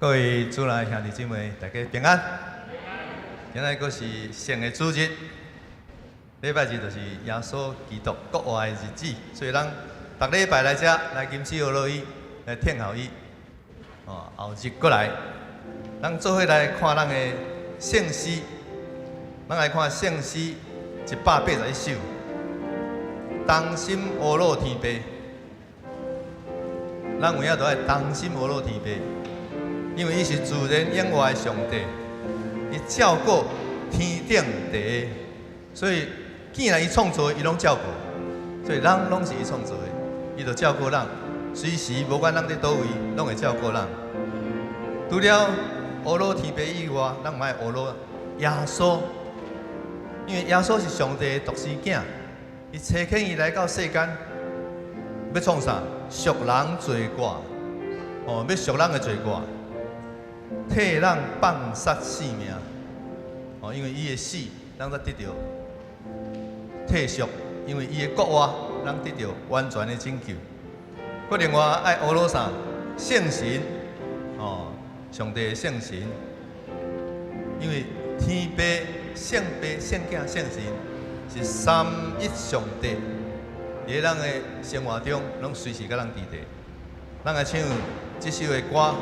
各位主内兄弟姊妹，大家平安。今仔阁是圣的主日，礼拜日就是耶稣基督国外的日子，所以咱逐礼拜来遮来金丝河乐伊来听候伊。后日过来，咱做伙来看咱的圣诗，咱来看圣诗181首，当心乌落天悲。咱有影都爱当心乌落天悲。 因为伊是自然演化的上帝，伊照顾天顶地，所以既然伊创造，伊拢照顾，所以人拢是伊创造的，伊就照顾人，随时无管咱伫倒位，拢会照顾人。除了乌罗天父以外，咱嘛爱乌罗耶稣，因为耶稣是上帝的独生囝，伊差遣伊来到世间，要创啥？赎人罪过，要赎人的罪过。 替人放杀性命，因为伊的死，咱才得到替赎；因为伊的国话，咱得到完全的拯救。佮另外爱乌罗啥圣神，上帝的圣神，因为天父、圣父、圣囝、圣神是三一上帝，伫咱的生活中，拢随时甲咱伫地。咱来唱这首的歌。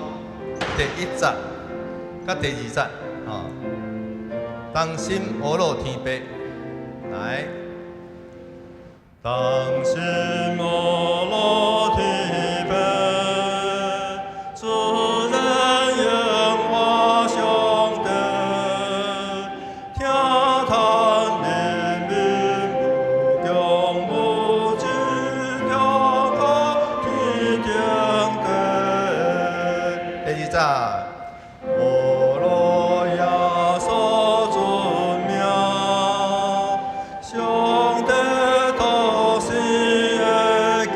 第1节甲第2节，当心乌落天悲，来，当心乌落天悲，自然演化上帝，听叹怜悯不共不知，调高天顶地。第2节。 乌罗耶稣尊名，上帝独生的囝，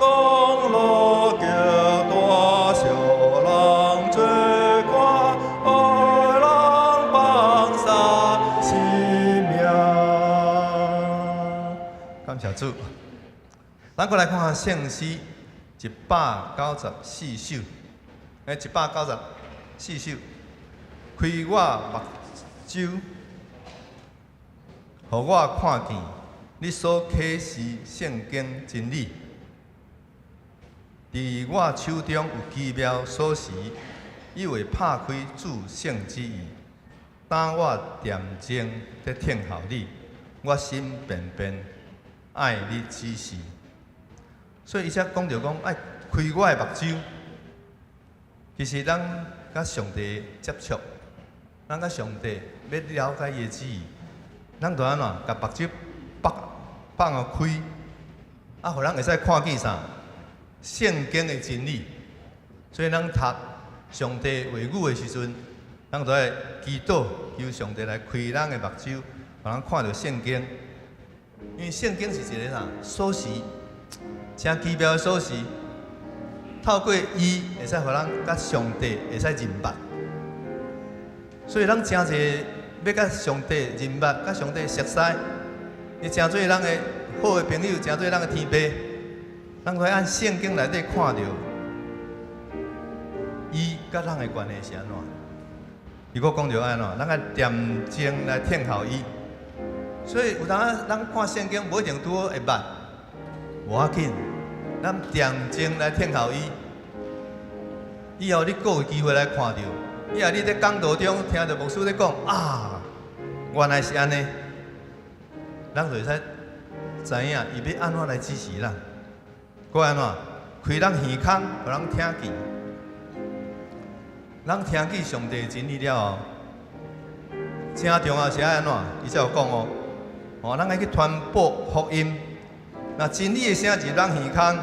降落极大小人罪过，爱人放下性命。感谢主。咱过来看看圣诗194首。 194首，开我目睭，互我看见你所启示圣经真理。伫我手中有奇妙锁匙，以为拍开主圣之意。当我恬静地听候你，我心便便爱你指示。所以伊才讲着讲爱开我的目睭。 其实，咱甲上帝接触，咱甲上帝要了解伊的旨意，咱着安怎？甲目睭放开，互咱会使看见啥？圣经的真理。所以，咱读上帝话语的时阵，咱着爱祈祷，求上帝来开咱的目睭，互咱看到圣经。因为圣经是一个啥锁匙，真奇妙的锁匙。 透过伊，会使互咱甲上帝会使认捌，所以咱真侪要甲上帝认捌，甲上帝熟悉，伊真做咱的好的朋友，真做咱的天父。咱可以按圣经内底看到，伊甲咱的关系是安怎？如果讲着安怎，咱爱恬静来听候伊。所以有当啊，咱看圣经无一定拄好会捌，无要紧。 咱恬静来听候伊，以后你阁有机会来看到。以后你在讲道中听到牧师咧讲原来是安尼，咱就会使知影伊要安怎来支持咱。搁安怎开咱耳孔，互咱听见。咱听见上帝真理了后，正重要是爱安怎？伊才有讲咱爱去传播福音。 那真理的声入咱耳孔，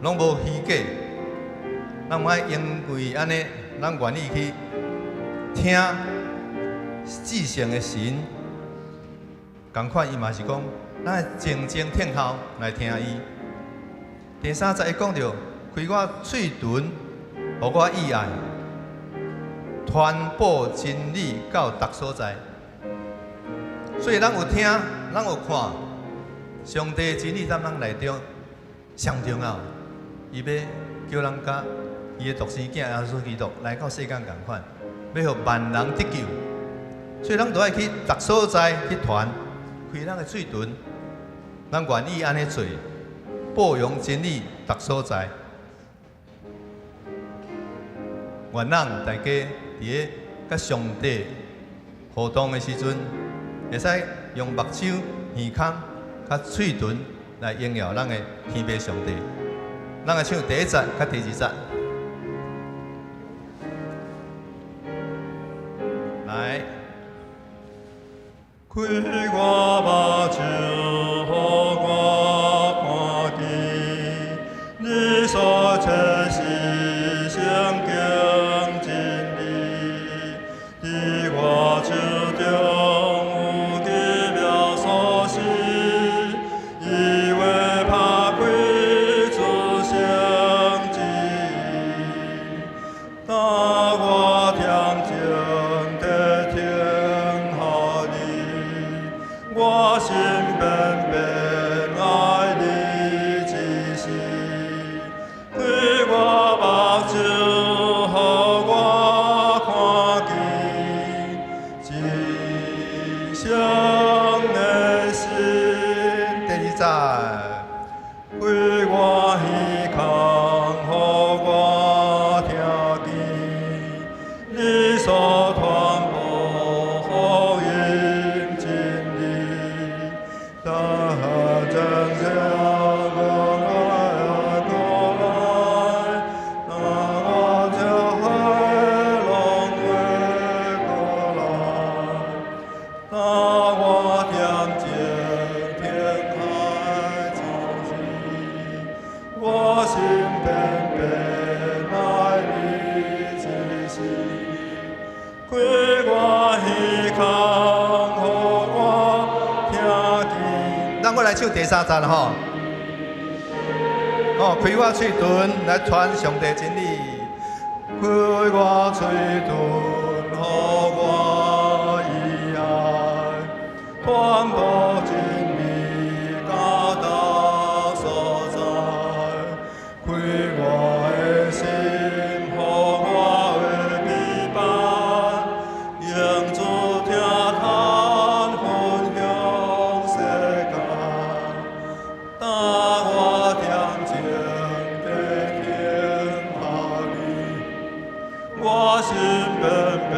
拢无虚假。咱莫因为安尼，咱愿意去听至圣的神。同款，伊嘛是讲，咱静静听候来听伊。第3节伊讲着，开我嘴唇，互我意爱，传播真理到逐所在。所以咱有听，咱有看。 上帝的真理在咱内中上重要，伊要叫人甲伊的独生囝耶稣基督来到世间共款，要互万人得救。所以咱都爱去逐所在去传，开咱的嘴唇，咱愿意安尼做，播扬真理逐所在。愿咱大家伫咧甲上帝互动的时阵，会使用目睭、耳孔、甲嘴唇来荣耀咱的天父上帝。咱来唱第一节甲第二节。来，开我目睭，互我看见你所真实圣经真理，伫我手中有奇妙所示，以为怕开出圣经，当我听见的听好你，我心本本爱你之心，开我目睭，互我看见真相的心。第二节。开我耳孔，互我听见你所传播福音真理，大真相我爱过来，那我就海龙归过来，当我听见天开之时，我心本本爱你之心，开我耳孔，互我听见。咱我来唱第三节吼。哦，开我嘴唇来传上帝真理，开我嘴唇，互我以爱，传播真理到达所在。开我的心，互我的陪伴，用主听谈分享世界。当我听见的听好你，我心本本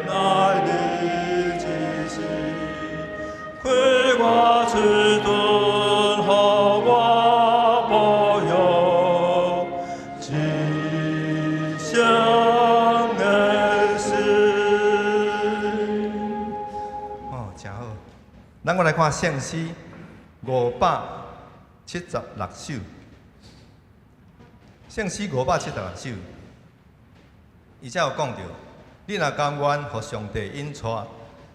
爱你之心，开我嘴唇，互我保佑真相的心。哦，真好。咱我来看圣诗576首。圣诗576首，伊才有讲到，你若甘愿互上帝引带，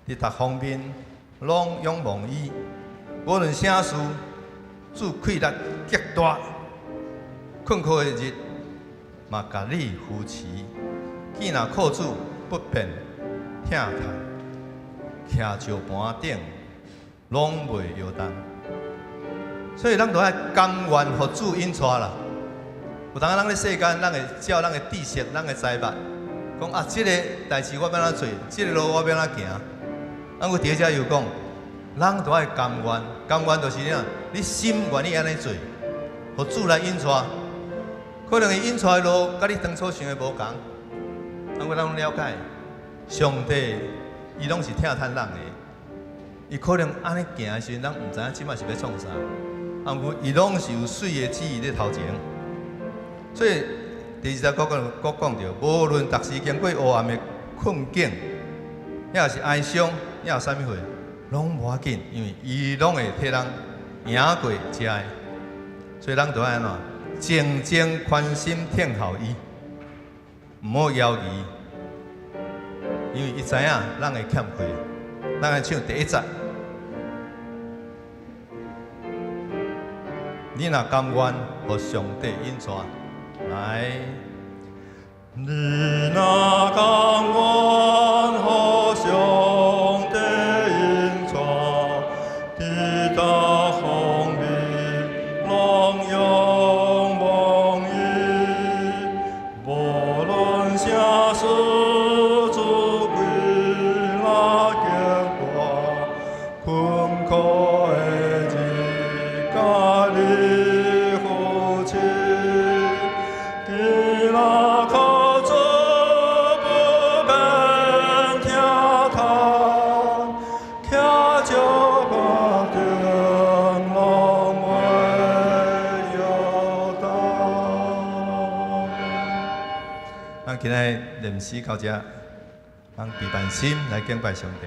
伫逐方面拢仰望伊，无论啥事，主气力极大，困苦的日嘛甲你扶持，见若靠主不便疼叹，徛石盘顶，拢袂摇动。所以咱都爱甘愿互主引带啦。有当咱咧世间，咱会照咱的知识、咱的财物，讲啊，即个代志我要安怎做，即个路我要安怎行。咱有伫遮又讲，咱都爱甘愿，甘愿就是啥？你心愿意安尼做，互主来引带。可能伊引带的路，甲你当初想的无共。咱拢了解，上帝伊拢是疼叹人的。伊可能安尼行的时阵，咱毋知影即摆是要创啥。啊，毋过伊拢是有水的旨意咧头前。所以第二节讲到，无论逐时经过黑暗的困境，也是哀伤，也有啥物货，拢无要紧，因为伊拢会替咱赢过遮的。所以咱就爱安怎，静静宽心听候伊，毋好犹豫，因为伊知影咱会欠亏。咱来唱第一节。你若甘愿，互上帝引带，来。你若甘愿，互上帝引带，伫逐方面拢仰望伊，靠主不奔跳踏，跳就把灯笼为有道。咱今日念诗到这，咱备办心来敬拜上帝。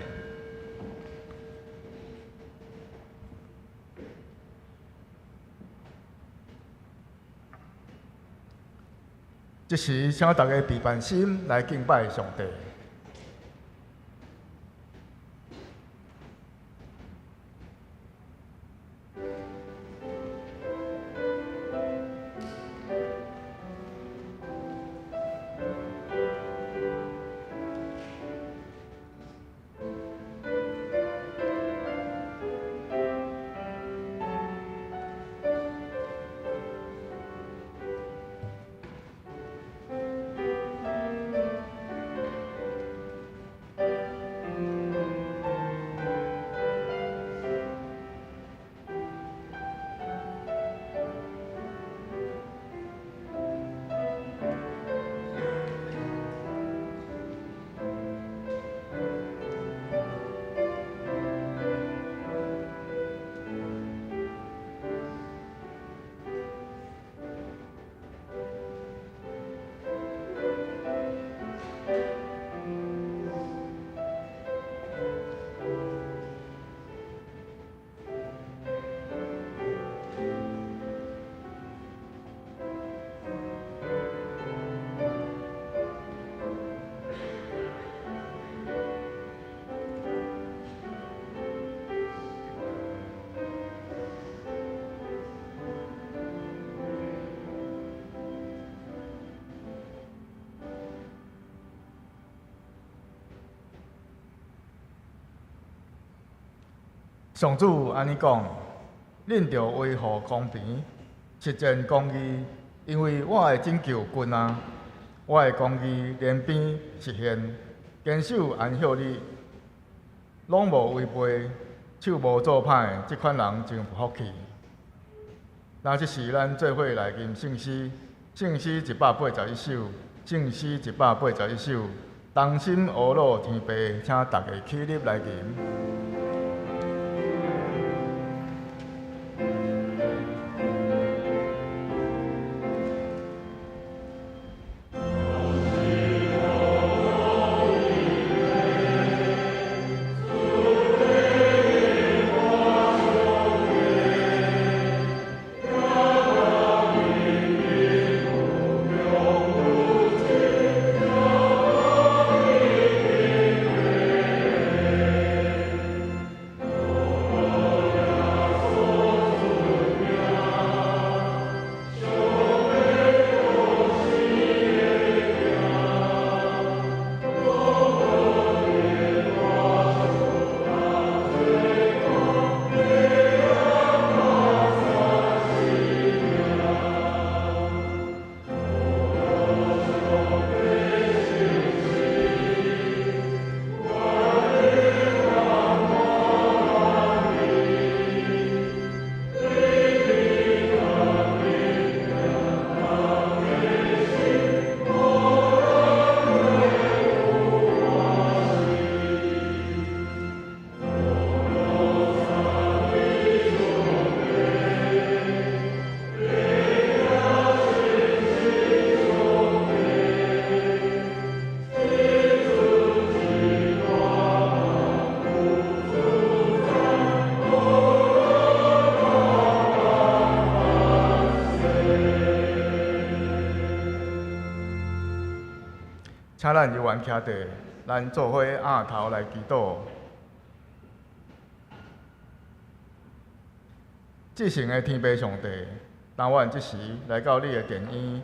这时，请大家备办心来敬拜上帝。上主安尼讲：恁着维护公平，实践公义，因为我会拯救君啊！我的公义连边实现，坚守安息日，拢无违背，手无做歹，即款人真有福气。那即是咱做伙来吟圣诗，圣诗181首，圣诗181首，同心俄罗天父，请大家起立来吟。请咱犹原徛地，咱做伙仰头来祈祷。至圣的天父上帝，当阮即时来到你的殿院，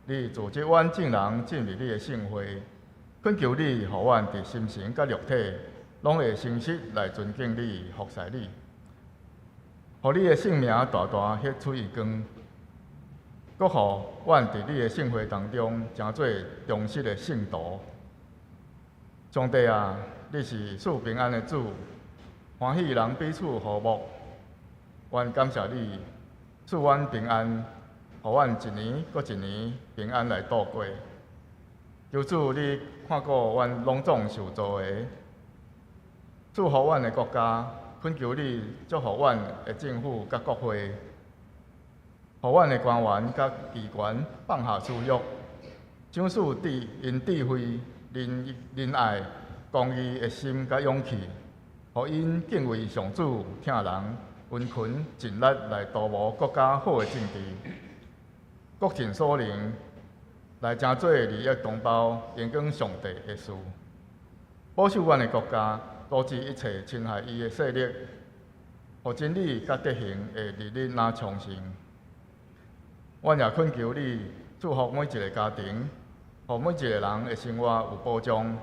你组织阮众人进入你的圣会，恳求你，互阮伫心神甲肉体，拢会诚实来尊敬你、服侍你，互你的圣名大大迄出于光。搁互阮伫你的圣会当中，成做忠实的圣徒。上帝啊，你是赐平安的主，欢喜人彼此和睦。愿感谢你，赐阮平安，互阮一年搁一年平安来度过。求主你看顾阮拢总受造的，祝福阮的国家，恳求你祝福阮的政府甲国会，互阮的官员甲机关放下私欲，奖赐因智慧、仁爱、公义的心甲勇气，互因敬畏上主、听人、温群尽力来图谋国家好的政治，各尽所能。来成做利益同胞、延广上帝的事，保守阮的国家，阻止一切侵害伊的势力，互真理甲德行会日日那昌盛。阮也恳求你祝福每一个家庭，互每一个人的生活有保障，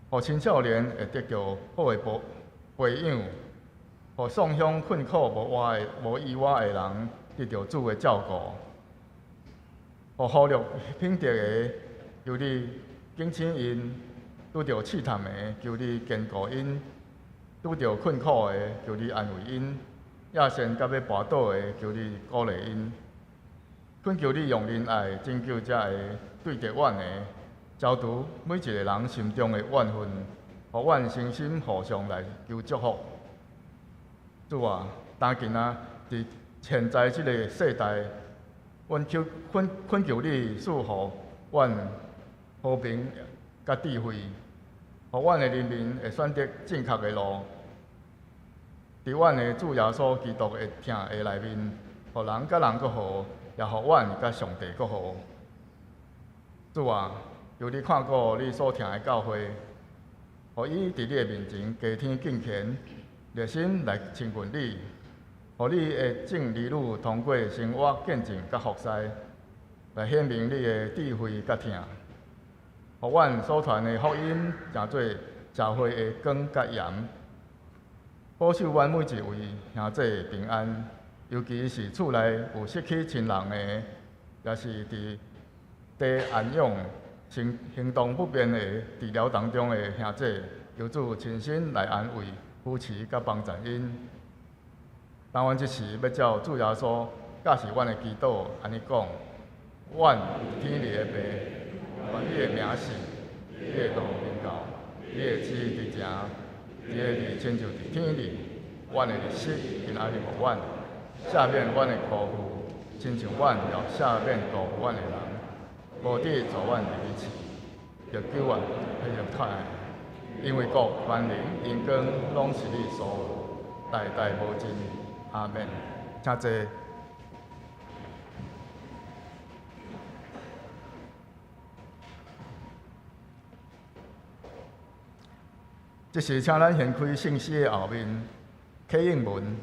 互青少年会得到好的培养，互丧乡困苦无依偎的人得到主的照顾。互福禄品德的，求你警醒因；拄着试探的，求你坚固因；拄着困苦的，求你安慰因；野先甲要跋倒的，求你鼓励因。恳求你用仁爱拯救这个对敌阮的，消除每一个人心中的怨恨，互阮诚心互相来求祝福。主啊，当今仔伫现在这个世代。阮恳求你赐予阮和平甲智慧，互阮的人民会选择正确的路。伫阮的主耶稣基督的听的内面，互人甲人搁好，也互阮甲上帝搁好。主啊，求你看顾你所听的教会，互伊伫你的面前加天敬虔，热心来亲近你。互你的正儿女通过生活见证甲服侍，来显明你的智慧甲听，互阮所传的福音成做社会的光甲盐，保守阮每一位兄弟平安，尤其是厝内有失去亲人的，也是伫地安养、行动不便的治疗当中的兄弟，求主亲身来安慰、扶持甲帮助因。当阮即时要照主耶稣教示阮的祈祷，安尼讲：阮天立的爸，愿你的名是，你的道明教，你的旨意伫正，你的义亲像伫天里。阮的日息今仔日互阮，赦免阮的辜负，亲像阮了赦免辜负阮的人，无得助阮入去试，着救阮迄个太，因为国、万灵、荣光，拢是你所有，代代无尽。阿免，请坐。这是请咱掀开圣诗的后面，启应文，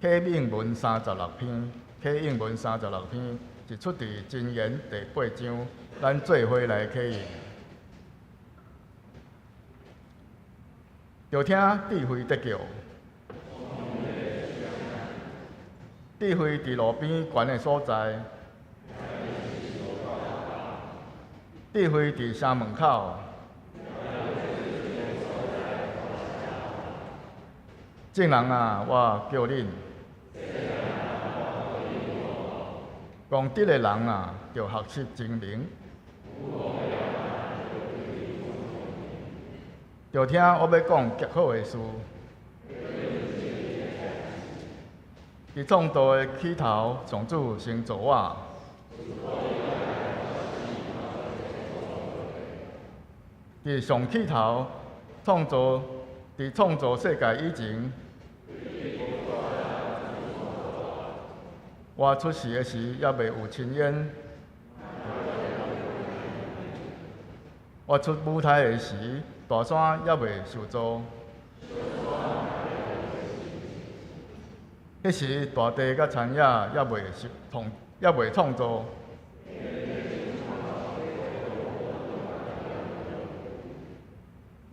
启应文36篇，启应文36篇是出自箴言第8章，咱做伙来启应。就听智慧得救。智慧伫路边悬的所在，智慧伫城门口。正人啊，我叫恁；讲德的人啊，着学习精明。着听我要讲极好的事。伫创造的起头，上主先造我。伫上起头，伫创造世界以前，我出世的时也未有亲缘。我出母胎的时，大山也未受造。迄时大地甲田野也未创造，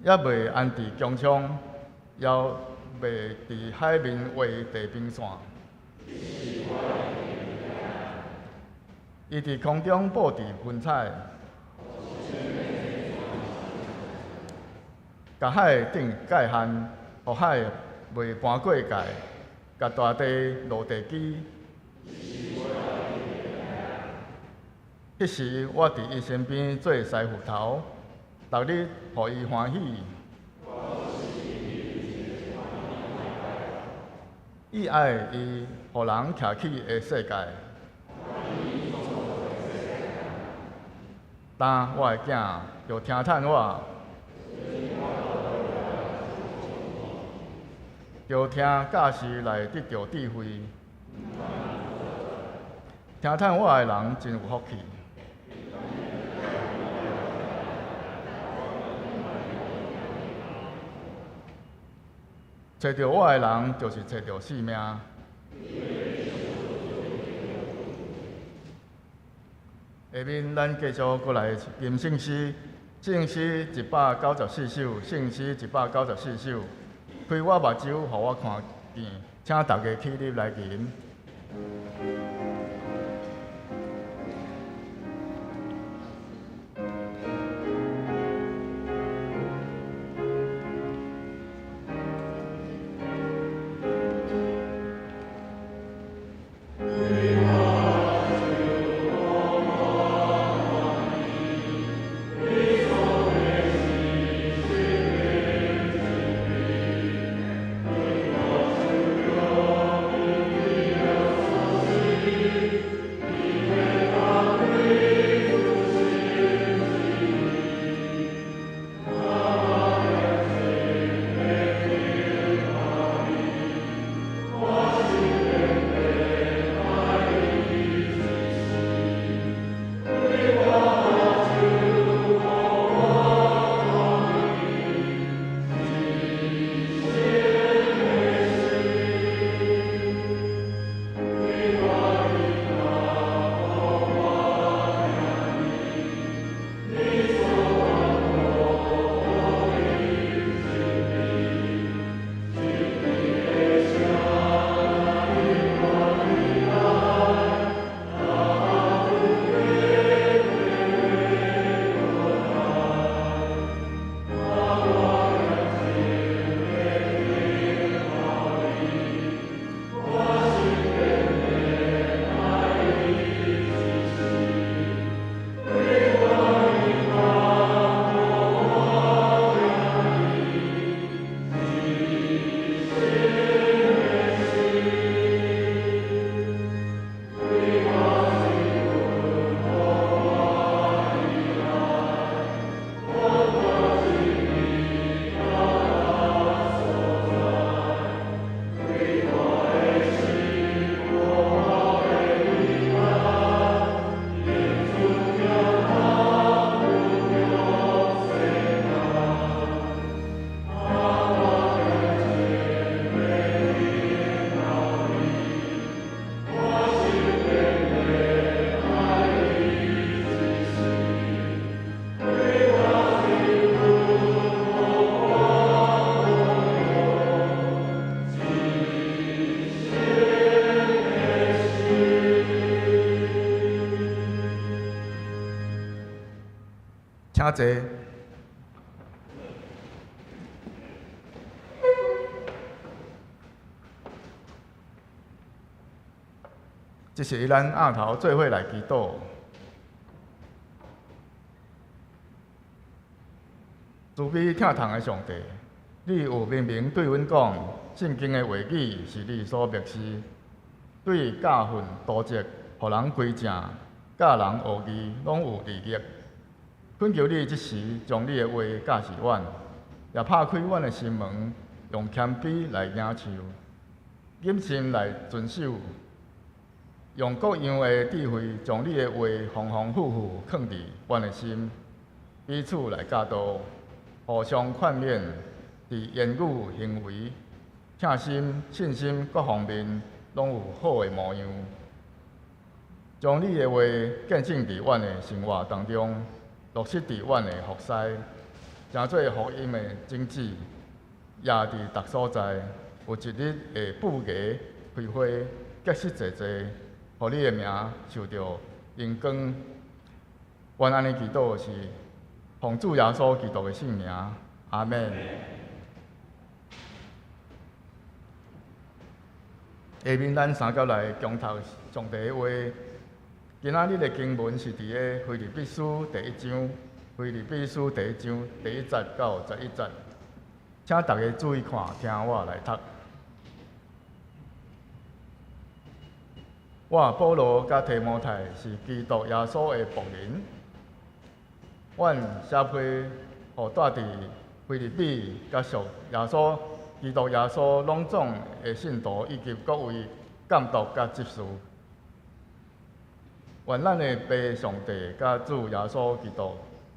也未安置疆场，也未伫海面画地平线。伊伫空中布置云彩，甲海顶界限，互海未搬过界。甲大地落地基，迄时我伫伊身边做师傅头，逐日互伊欢喜。伊爱伊互人徛起的世界。但我的囝就听叹我，就听教师来得到智慧。听叹我的人真有福气。找到我的人，就是找到性命。下面咱继续过来念圣诗，圣诗194首，圣诗194首。开我目睭，互我看见，请大家起立来念。请坐。这是咱暗头做伙来祈祷。慈悲疼痛的上帝，你有明明对阮讲，圣经的话语是你所默示，对教训、督责，互人归正，教人学义，拢有利益。恳求你即时将你的话教示阮，也拍开阮的心门，用谦卑来领受，谨慎来遵守，用各样的智慧，将你的话丰丰富富藏伫阮的心，彼此来教导，互相劝勉，伫言语、行为、诚心、信心各方面，拢有好的模样。将你的话见证伫阮的生活当中。落实伫阮的服侍，成做福音的种子，也伫逐所在，有一日会布芽开花，结实济济，互你的名受到荣光。阮安尼祈祷是奉主耶稣基督的圣名，阿门。下面咱三角来共读上帝的话，今仔日的经文是伫个腓立比书第1章，腓立比书第1章第1节到11节，请大家注意看，听我来读。我保罗甲提摩太是基督耶稣的仆人，阮写批互住伫腓立比甲属耶稣、基督耶稣拢总的信徒以及各位监督甲执事。愿咱的父上帝甲主耶稣基督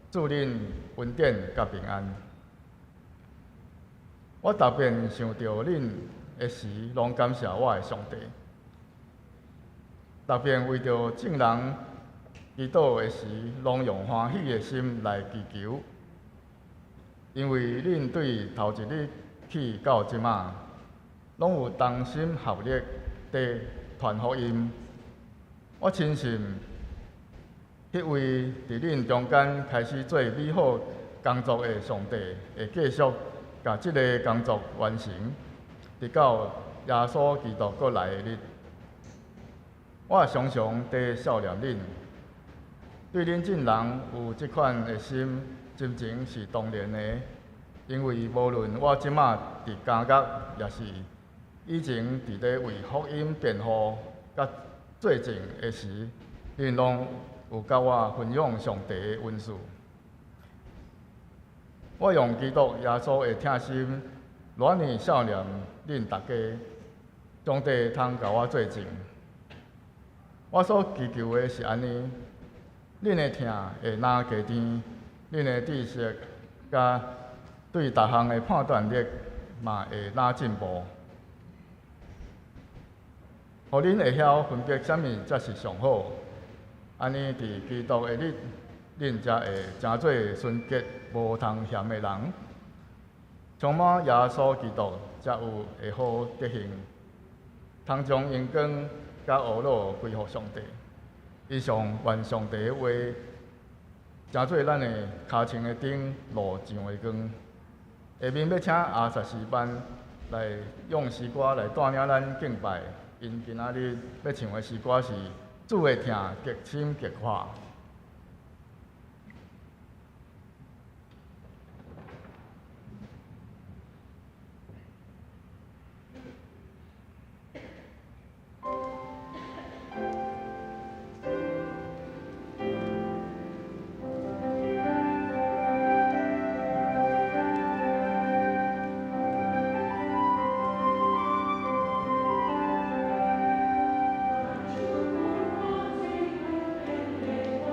祝恁恩典甲平安。我特别想到恁的时，拢感谢我的上帝。特别为着众人祈祷的时，拢用欢喜的心来祈求，因为恁对头一日起到即马，拢有同心合力地传福音。我深信，迄位伫恁中间开始做美好工作的上帝，会继续甲即个工作完成，直到耶稣基督过来的日。我常常地笑念恁，对恁众人有即款的心情是当然的，因为无论我即马伫监狱，也是以前伫咧为福音辩护甲做证的时，恁拢有甲我分享上帝的恩赐。我用基督耶稣的疼心，热念笑念恁大家，上帝通甲我做证。我所祈求的是安尼，恁的疼会拿加甜，恁的知识甲对逐项的判断力嘛会拿进步，互恁会晓分别啥物才是上好。安尼伫基督的日，恁才会真做纯洁无通嫌的人，充满耶稣基督，才有会好德行，通将荣光甲恶乐归乎上帝。以上愿上帝的话，真做咱的脚前的灯，路上的光。下面要请阿萨士班来用诗歌来带领咱敬拜，因今仔日要唱的诗歌是主的疼极深极化。主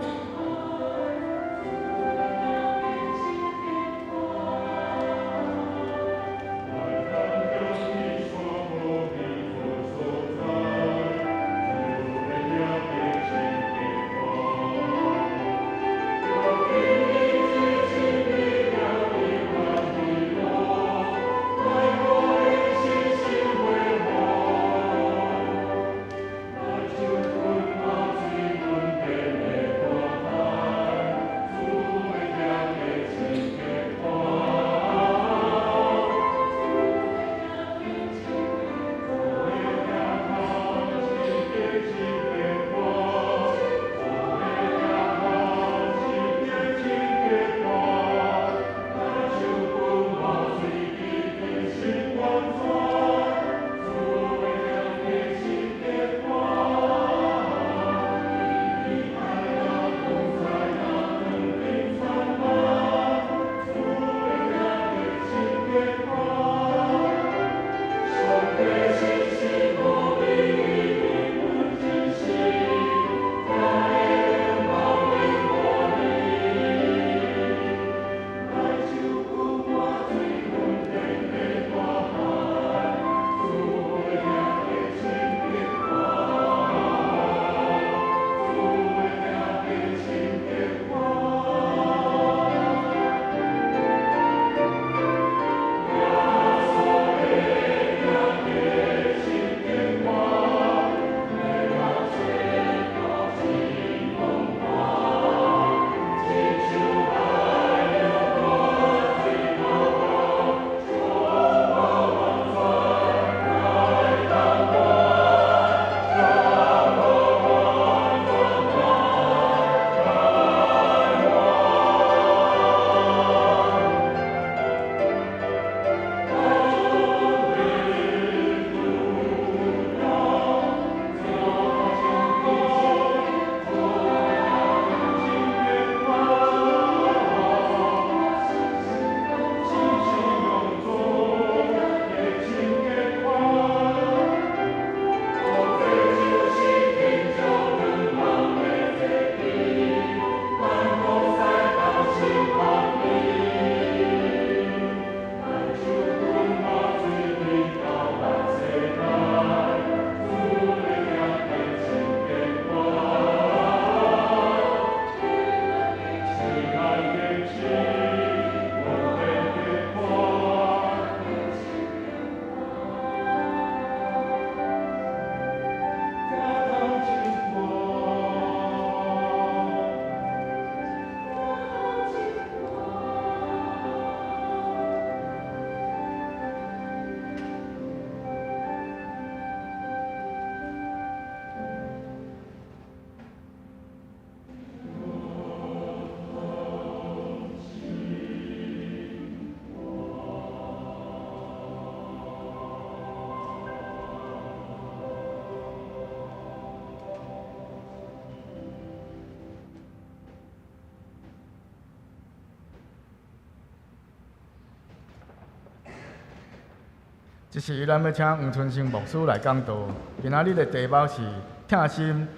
这时咱要请黄春生牧师来讲道。今仔日的题目是听心、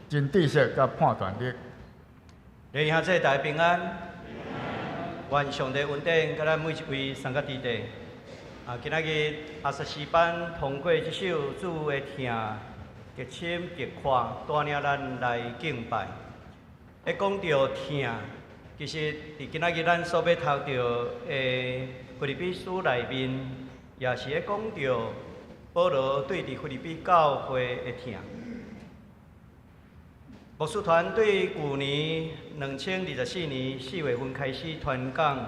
真知识甲判断力。弟兄姊妹大家平安，愿上帝恩典甲咱每一位三角弟弟。今仔日24班通过这首主的听，极深极宽，带领咱来敬拜。一讲到听，其实伫今仔日咱所要读到的腓立比书内面，也是咧讲到保罗对伫腓立比教会的听。牧师团对去年2024年4月份开始传讲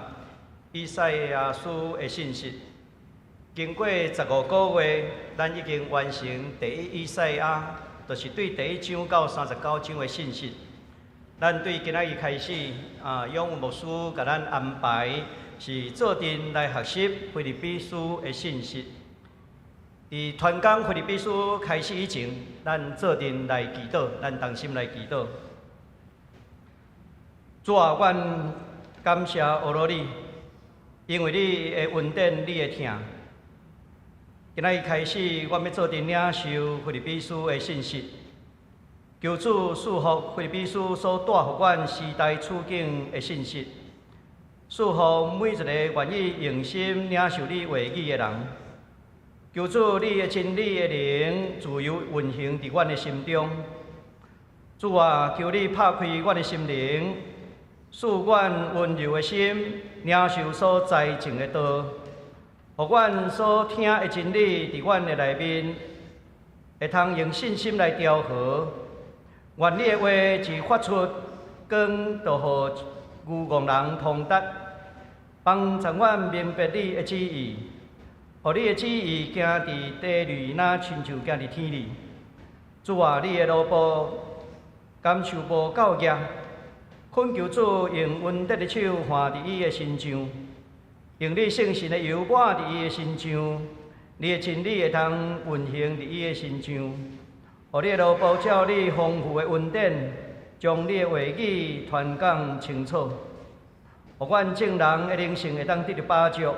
以赛亚书的信息。经过15个月，咱已经完成第一以赛亚，就是对第1章到39章的信息。咱对今仔日开始，永牧师甲咱安排是做阵来学习腓立比书的信息。伫传讲腓立比书开始以前，咱做阵来祈祷，咱同心来祈祷。主啊，阮感谢俄罗你，因为你的恩典，你的听。今仔日开始，我要做阵领受腓立比书的信息。求主赐福腓立比书所带予阮时代处境的信息，赐福每一个愿意用心领受你话语的人。求主你的真理的灵自由运行伫阮的心中。主啊，求你拍开阮的心灵，使阮温柔的心领受所栽种的道。互阮所听的真理伫阮的内面，会通用信心来调和。愿你的话是发出光，就互愚戆人通达，帮助阮明白你的旨意。互你的旨意行伫地里，若亲像行伫天里。主啊，你的路步感受无够业，恳求主用恩德的手换伫伊的身上。用你圣神的油抹伫伊的身上，你的真理会通运行伫伊的身上，互你的路步照你丰富的恩典，将你的话语传讲清楚，互阮众人的灵性会当得到把助，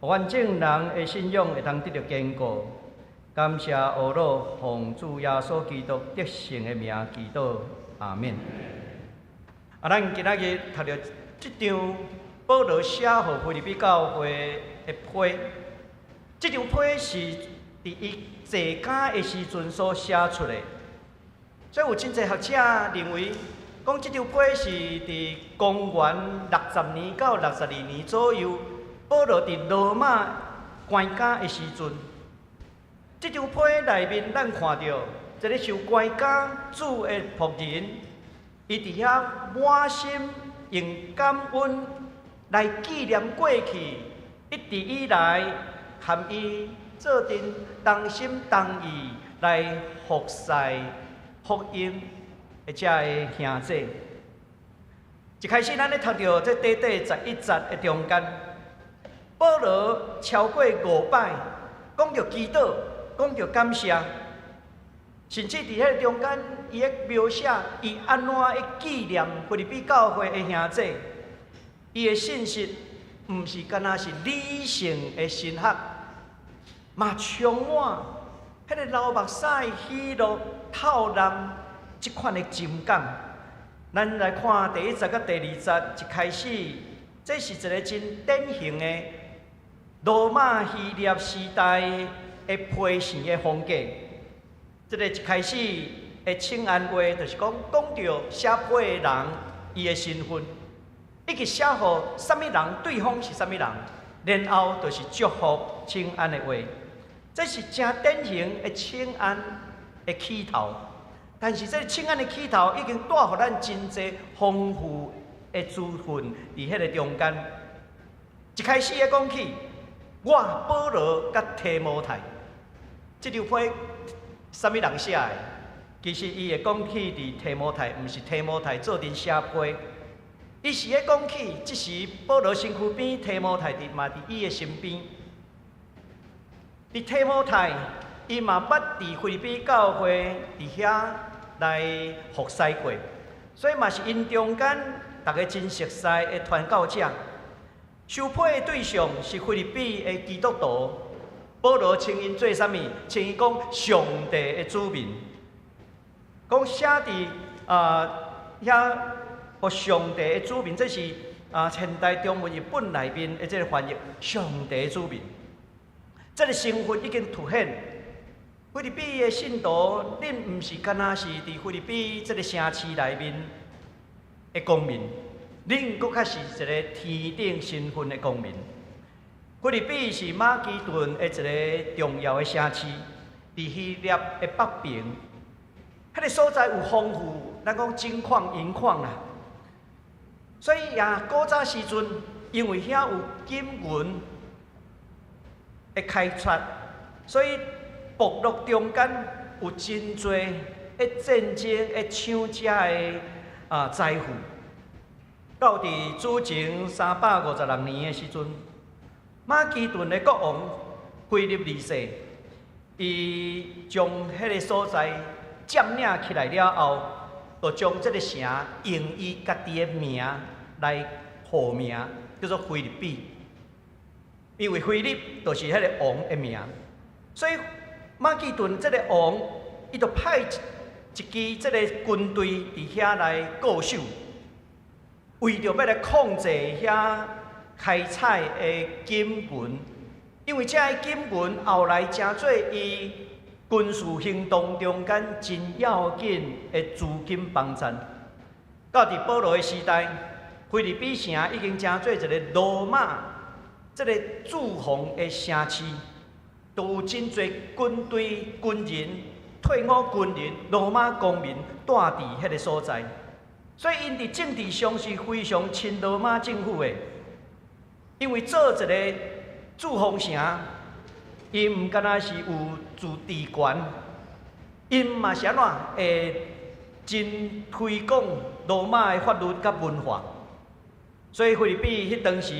互阮众人的信仰会当得到坚固。感谢阿罗，奉主耶稣基督得胜的名祈祷，阿免。咱今仔日读到这张保罗写予腓立比教会的批，这张批是伫伊坐监的时阵所写出的。所以有真侪学者认为，讲这张批是伫公元60年到62年左右，保罗伫罗马关监的时阵。这张批内面，咱看到一个受关监主的仆人，伊伫遐满心用感恩来纪念过去一直以来含伊做阵同心同意来服侍福音的遮个兄弟。一开始，咱咧读到这短短11节的中间，保罗超过5摆讲到祈祷，讲到感谢，甚至伫迄中间，伊咧描写伊安怎会纪念腓立比教会的兄弟。伊的信息毋是干那是理性的神学，嘛充满迄个流目屎、喜乐、透蓝即款的情感。咱来看第1节甲第2节，一开始，这是一个真典型的罗马希腊时代的批示的风格。这个一开始的请安话，就是讲到写批的人伊的身份。以及写予什么人，对方是什么人，然后就是祝福请安的话，这是真典型的请安的起头。但是这请安的起头已经带予咱真侪丰富的资讯伫迄个中间。一开始讲起，我保罗甲提摩太，这张批什么人写的？其实伊会讲起伫提摩太，毋是提摩太做阵写批。伊是咧讲起，即时保罗身躯边提摩太嘛伫伊的身边。伫提摩太，伊嘛捌伫腓立比教会伫遐来服侍过，所以嘛是因中间大家真熟悉的传教者。受批的对象是腓立比的基督徒，保罗称因做啥物？称伊讲上帝的子民，讲写伫遐，互上帝的子民，这是现代中文译本内面的这个翻译，上帝的子民。这个身份已经凸显。菲律宾的信徒，恁毋是干那是伫菲律宾这个城市内面的公民，恁搁较是一个天顶身份的公民。菲律宾是马其顿的一个重要的城市，伫希腊的北边，迄个所在有丰富，咱讲金矿、银矿啦。所以古早时阵，因为遐有金银的开采，所以部落中间有真多的战争、的抢掠的财富。到伫主前356年的时阵，马其顿的国王腓力二世，伊将迄个所在占领起来了后，就将这个城用伊家己的名来号名，叫做菲律宾。因为菲利就是迄个王的名，所以马其顿这个王，伊就派一支这个军队伫遐来固守，为着要来控制遐开采的金银，因为这些金银后来成做伊军事行动中间真要紧的资金帮衬。到伫保罗的时代，菲律宾城已经成做一个罗马这个驻防的城市。都有真侪军队、军人、退伍军人、罗马公民住伫迄个所在，所以因伫政治上是非常亲罗马政府的。因为做一个驻防城，因毋敢若是有自治权，因嘛是安怎会真推广罗马的法律甲文化。所以菲律宾迄当时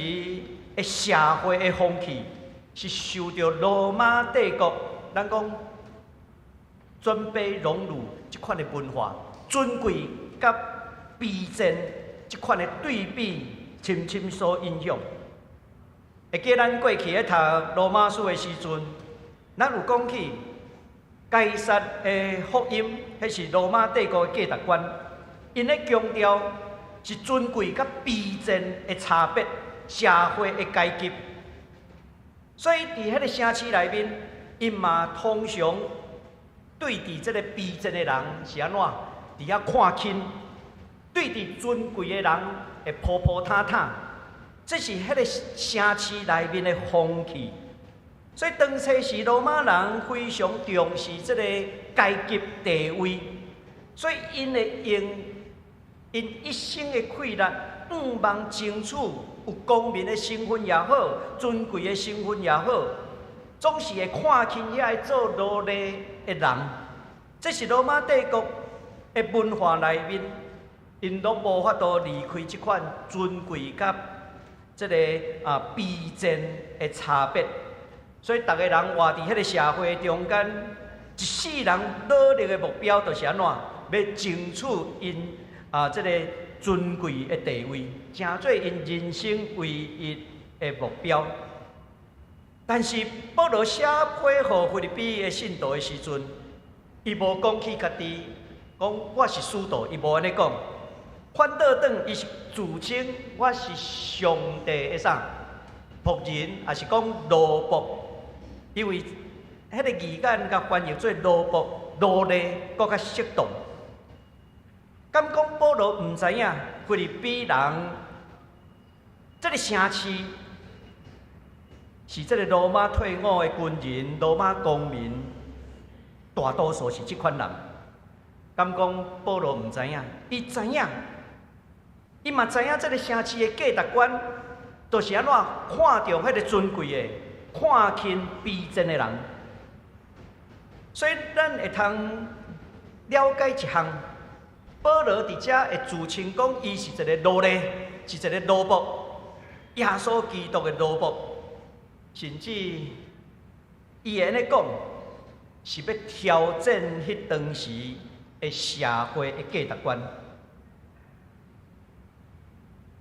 的社会的风气。是受到罗马帝国，咱讲尊卑荣辱这款的文化，尊贵甲卑贱这款的对比，深深所影响。会记咱过去咧读罗马书的时阵，咱有讲起该撒的福音，迄是罗马帝国的价值观，因咧强调是尊贵甲卑贱的差别，社会的阶级。所以伫迄个城市内面，因嘛通常对伫即个卑贱的人是安怎？伫遐看轻，对伫尊贵的人会扑扑塌塌。这是迄个城市内面的风气。所以当初是罗马人非常重视即个阶级地位，所以因会用因一生的气力，望争取。有公民的身份也好，尊贵的身份也好，总是会看轻遐做奴隶的人。这是罗马帝国的文化内面，因都无法度离开这款尊贵甲这个卑贱的差别。所以，逐个人活伫迄个社会中间，一世人努力的目标就是安怎？要争取因这个尊贵的地位。成做因人生唯一的目标。但是保罗写批互菲律宾的信徒的时阵，伊无讲起家己，讲我是使徒，伊无安尼讲。反倒转，伊是自称我是上帝的啥仆人，也是讲奴仆，因为迄个字眼甲翻译做奴仆、奴隶，搁较适当。敢讲保罗毋知影菲律宾人这个城市是这个罗马退伍的军人、罗马公民，大多数是这款人。敢讲保罗毋知影？伊知影，伊嘛知影这个城市的价值观，就是安怎看重迄个尊贵的、看轻卑贱的人。所以咱会通了解一项。保罗伫遮会自称讲，伊是一个奴隶，是一个奴仆，耶稣基督的奴仆，甚至伊会安尼讲，是要挑战迄当时的社会的价值观。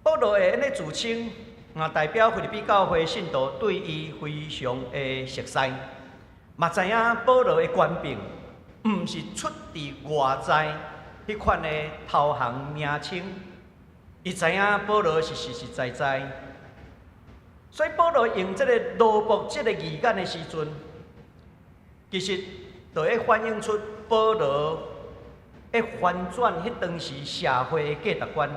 保罗会安尼自称，代表腓立比教会信徒对伊非常的熟悉，嘛知影保罗的官兵，毋是出自外在迄款的投降名称，伊知影保罗是实实在在。所以保罗用这个罗卜这个字眼的时阵，其实就会反映出保罗会翻转迄当时社会的价值观。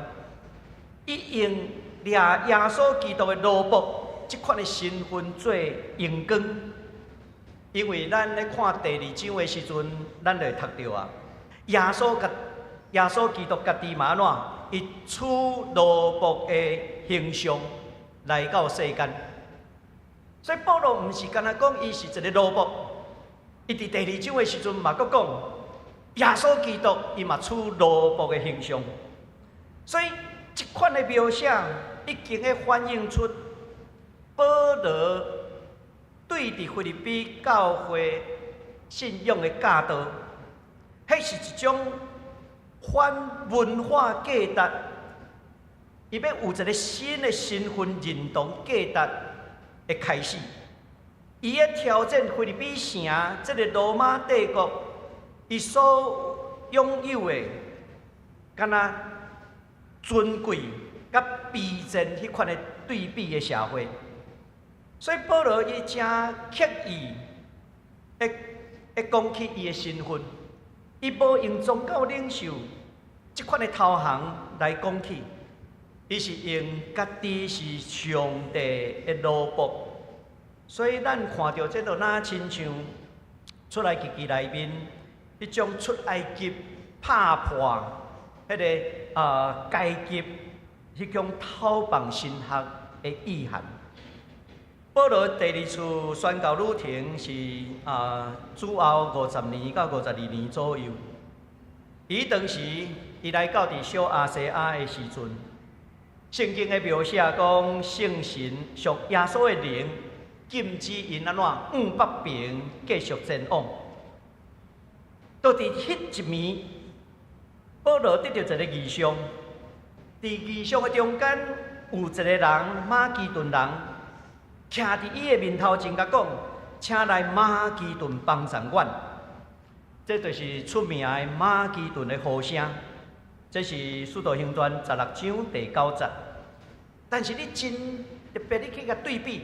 伊用掠耶稣基督的罗卜这款的身份做用光，因为咱咧看第2章的时阵，咱就会读到啊，耶稣基督家己嘛怎？伊取罗卜的形象来到世间，所以保罗毋是干那讲伊是一个罗卜，伊伫第2章的时阵嘛佫讲耶稣基督伊嘛取罗卜的形象，所以这款的描写已经会反映出保罗对伫腓立比教会信仰的教导，迄是一种反文化价值。伊要有一个新的身份认同价值的开始，伊要挑战腓立比城这个罗马帝国伊所拥有的，敢若尊贵甲卑贱迄款的对比的社会。所以保罗伊真刻意会讲起伊的身份，伊无用宗教领袖即款的投降来讲起。伊是用家己是上帝的奴仆，所以咱看到这就哪亲像出来记内面迄种出埃及拍破迄个阶级迄种偷放神学的意涵。保罗第2次宣教旅程是主后50年到52年左右。伊当时伊来到伫小亚细亚的时阵。圣经的描写讲，圣神属耶稣的灵，禁止因安怎往北边继续前往。到伫迄一暝，保罗得到一个异象，伫异象的中间有一个人，马其顿人，徛伫伊的面头前，甲讲，请来马其顿帮助阮。这就是出名的马其顿的呼声。这是《使徒行传》16章第9节，但是你真特别，你去甲对比，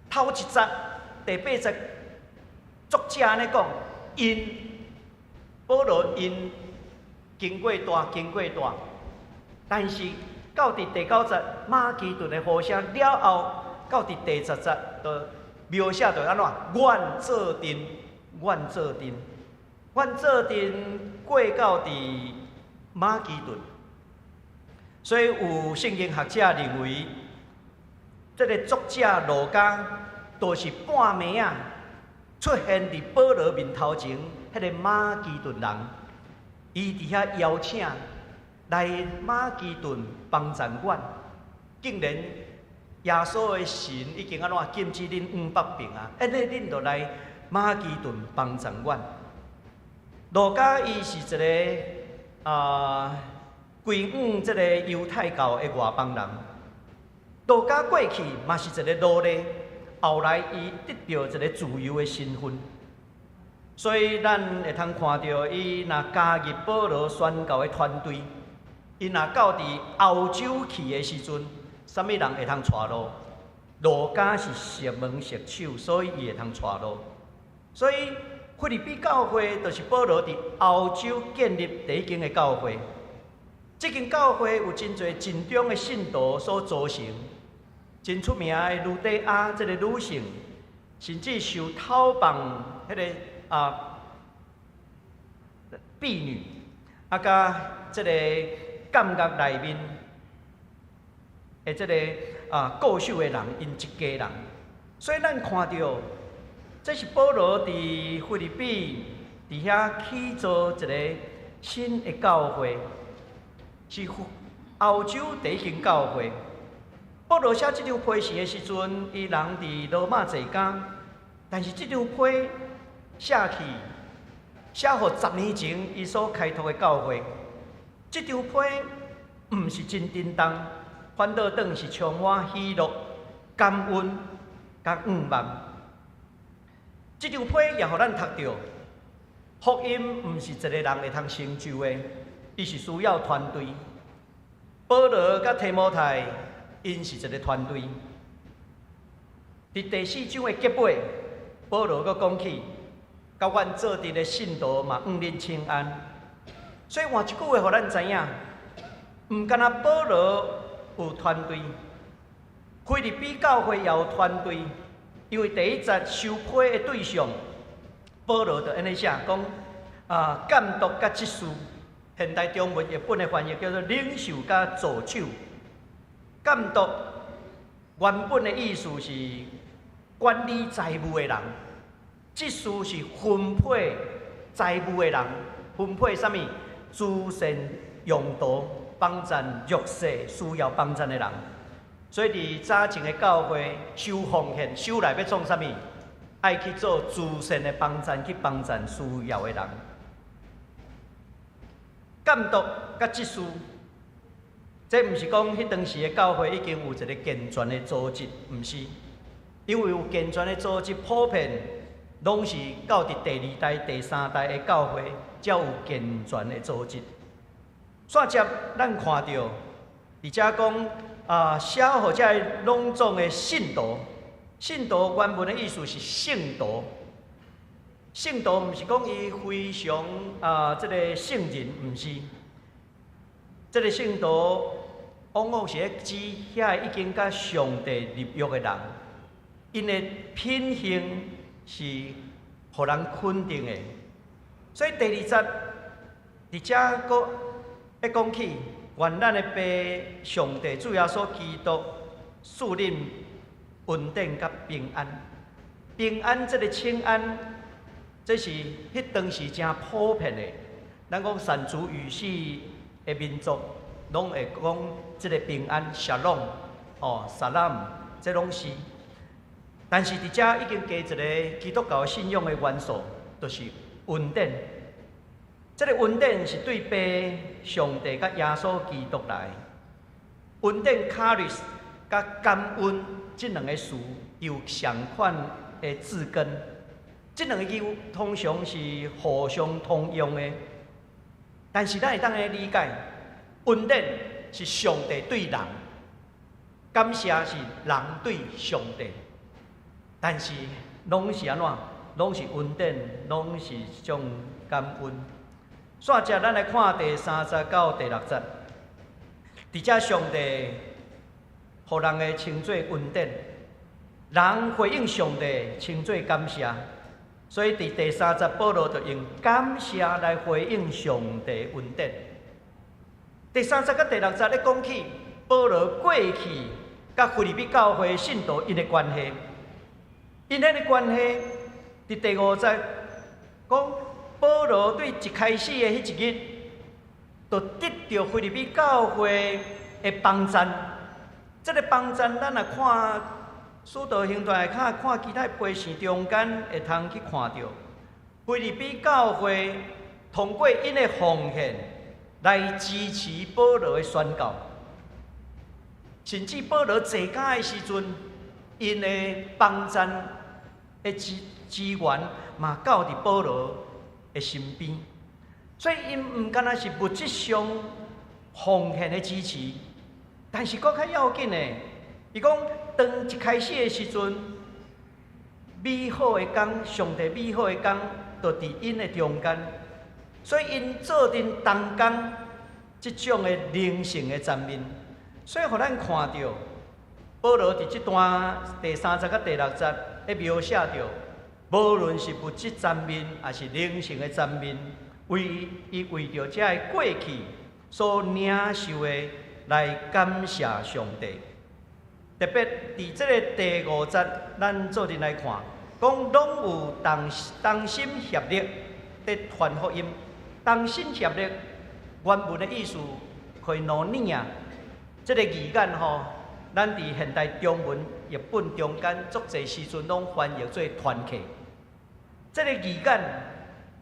头一节第8节，作者安尼讲，因保罗因经过大，但是到伫第9节，马其顿的呼声了后，到伫第10节，就描写着安怎？阮做阵过到伫马其顿，所以有圣经学者认为，这个作者路加都是半暝啊出现伫保罗面头前，迄个马其顿人，伊伫遐邀请来马其顿帮助阮，竟然耶稣的神已经安怎禁止恁往北边啊，安尼恁就来马其顿帮助阮。路加伊是一个。归往这个犹太教的外邦人，路加过去嘛是一个奴隶，后来伊得到一个自由的身份，所以咱会通看到伊若加入保罗宣教的团队，伊若到伫欧洲去的时阵，啥物人会通带路？路加是熟门熟手，所以伊会通带路，所以。腓立比教会就是保罗伫欧洲建立第一间的教会。这间教会有真侪真忠的信徒所组成，真出名的路底亚这个女性，甚至受偷放迄个婢女，甲这个监狱内面的这个固守的人，因一家人，所以咱看到。这是保罗伫腓立比伫遐起造一个新的教会，是欧洲第一间教会。保罗写这张批示的时阵，伊人伫罗马坐监，但是这张批写去，写予10年前伊所开拓的教会。这张批毋是真叮当，反倒转是充满喜乐、感恩、甲愿望。这张批也互咱读到，福音毋是一个人会通成就的，伊是需要团队。保罗甲提摩太，因是一个团队。伫第4章的结尾，保罗阁讲起，甲阮做阵的信徒嘛，愿恁请安。所以换一句话，互咱知影，毋干那保罗有团队，菲律比教会也有团队。因为第1节受批的对象，保罗就安尼写讲监督甲执事。现代中文译本的翻译叫做领袖甲助手。监督原本的意思是管理财务的人，执事是分配财务的人，分配什么资源用途，帮助弱势需要帮助的人。所以伫早前的教会收奉献，收来要创什么？爱去做慈善的帮助，去帮助需要的人。监督甲执事，这毋是讲迄当时的教会已经有一个健全的组织，毋是，因为有健全的组织，普遍拢是到伫第2代、第3代的教会才有健全的组织。煞接咱看到，而且讲写互遮拢总的信徒，信徒原文的意思是圣徒。圣徒毋是讲伊非常这个圣人，毋是。这个圣徒往往是指遐已经甲上帝立约的人，因的品行是互人肯定的。所以第2节伫遮阁要讲起，愿咱的爸上帝主耶稣基督赐恁稳定甲平安。平安这个请安。这是迄当时真普遍的，咱讲善族语系的民族，拢会讲即个平安、沙朗、萨拉姆，这拢是。但是伫遮已经加一个基督教信仰的元素，就是恩典。这个恩典是对爸上帝甲耶稣基督来。恩典 charis 甲感恩这两个词有相款的字根。这两个字通常是互相通用的，但是咱会当来理解，恩典是上帝对人，感谢是人对上帝，但是拢是安怎？拢是恩典，拢是一种感恩。煞接咱来看第3节到第6节，伫遮上帝互人的称作恩典，人回应上帝称作感谢。所以伫第3节，保罗就用感谢来回应上帝恩典。第3节甲第6节咧讲起保罗过去甲腓立比教会信徒因的关系，因迄个关系伫第5节讲保罗对一开始的迄一日，就得到腓立比教会的帮赞。这个帮赞，咱来看。使徒行传看其他批示中间会通去看到，腓立比教会通过因的奉献来支持保罗的宣教，甚至保罗坐监的时阵，因的帮赞的资源嘛到伫保罗的身边，所以因毋敢若是物质上奉献的支持，但是搁较要紧的，伊讲。当一开始的时阵，美好的工，上帝美好的工，就伫因的中间，所以因做阵同工，即种的灵性的赞美，所以互咱看到保罗伫即段第3节甲第6节，咧描写到，无论是物质赞美，还是灵性的赞美，为着这个过去所领受的来感谢上帝。特别伫这个第5节，咱做阵来看，讲拢有同心协力伫传福音。同心协力原文的意思，可以挪念啊。这个字眼吼，咱伫现代中文译本中间，足侪时阵拢翻译做团契。这个字眼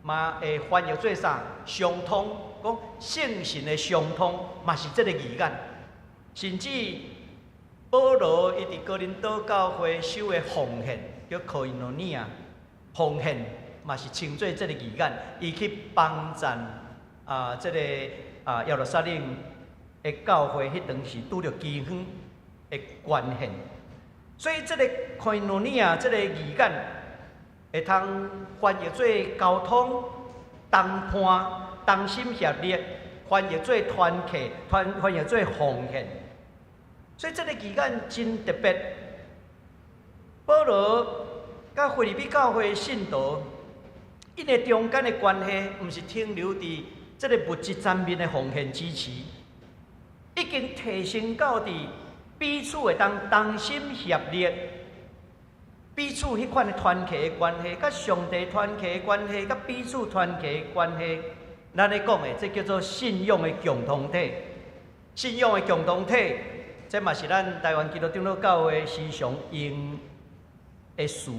嘛会翻译做啥？相通，讲圣神的相通，嘛是这个字眼。甚至保罗伊伫哥林多教会守的奉献叫 koinonia， 奉献嘛是称作这个义眼，伊去帮赞这个耶路撒冷的教会，迄当时拄着饥荒的捐献，所以这个 koinonia 这个义眼会通翻译做交通、谈判、同心协力，翻译做团契，翻译做奉献。所以这个义眼真特别。保罗甲腓立比教会的信徒，因个中间的关系，毋是停留伫这个物质层面的奉献支持，已经提升到伫彼此会当同心协力，彼此迄款的团契的关系，甲上帝团契的关系，甲彼此团契的关系，咱咧讲的这叫做信仰的共同体。信仰的共同体，这嘛是咱台湾基督长老教会时常用的词。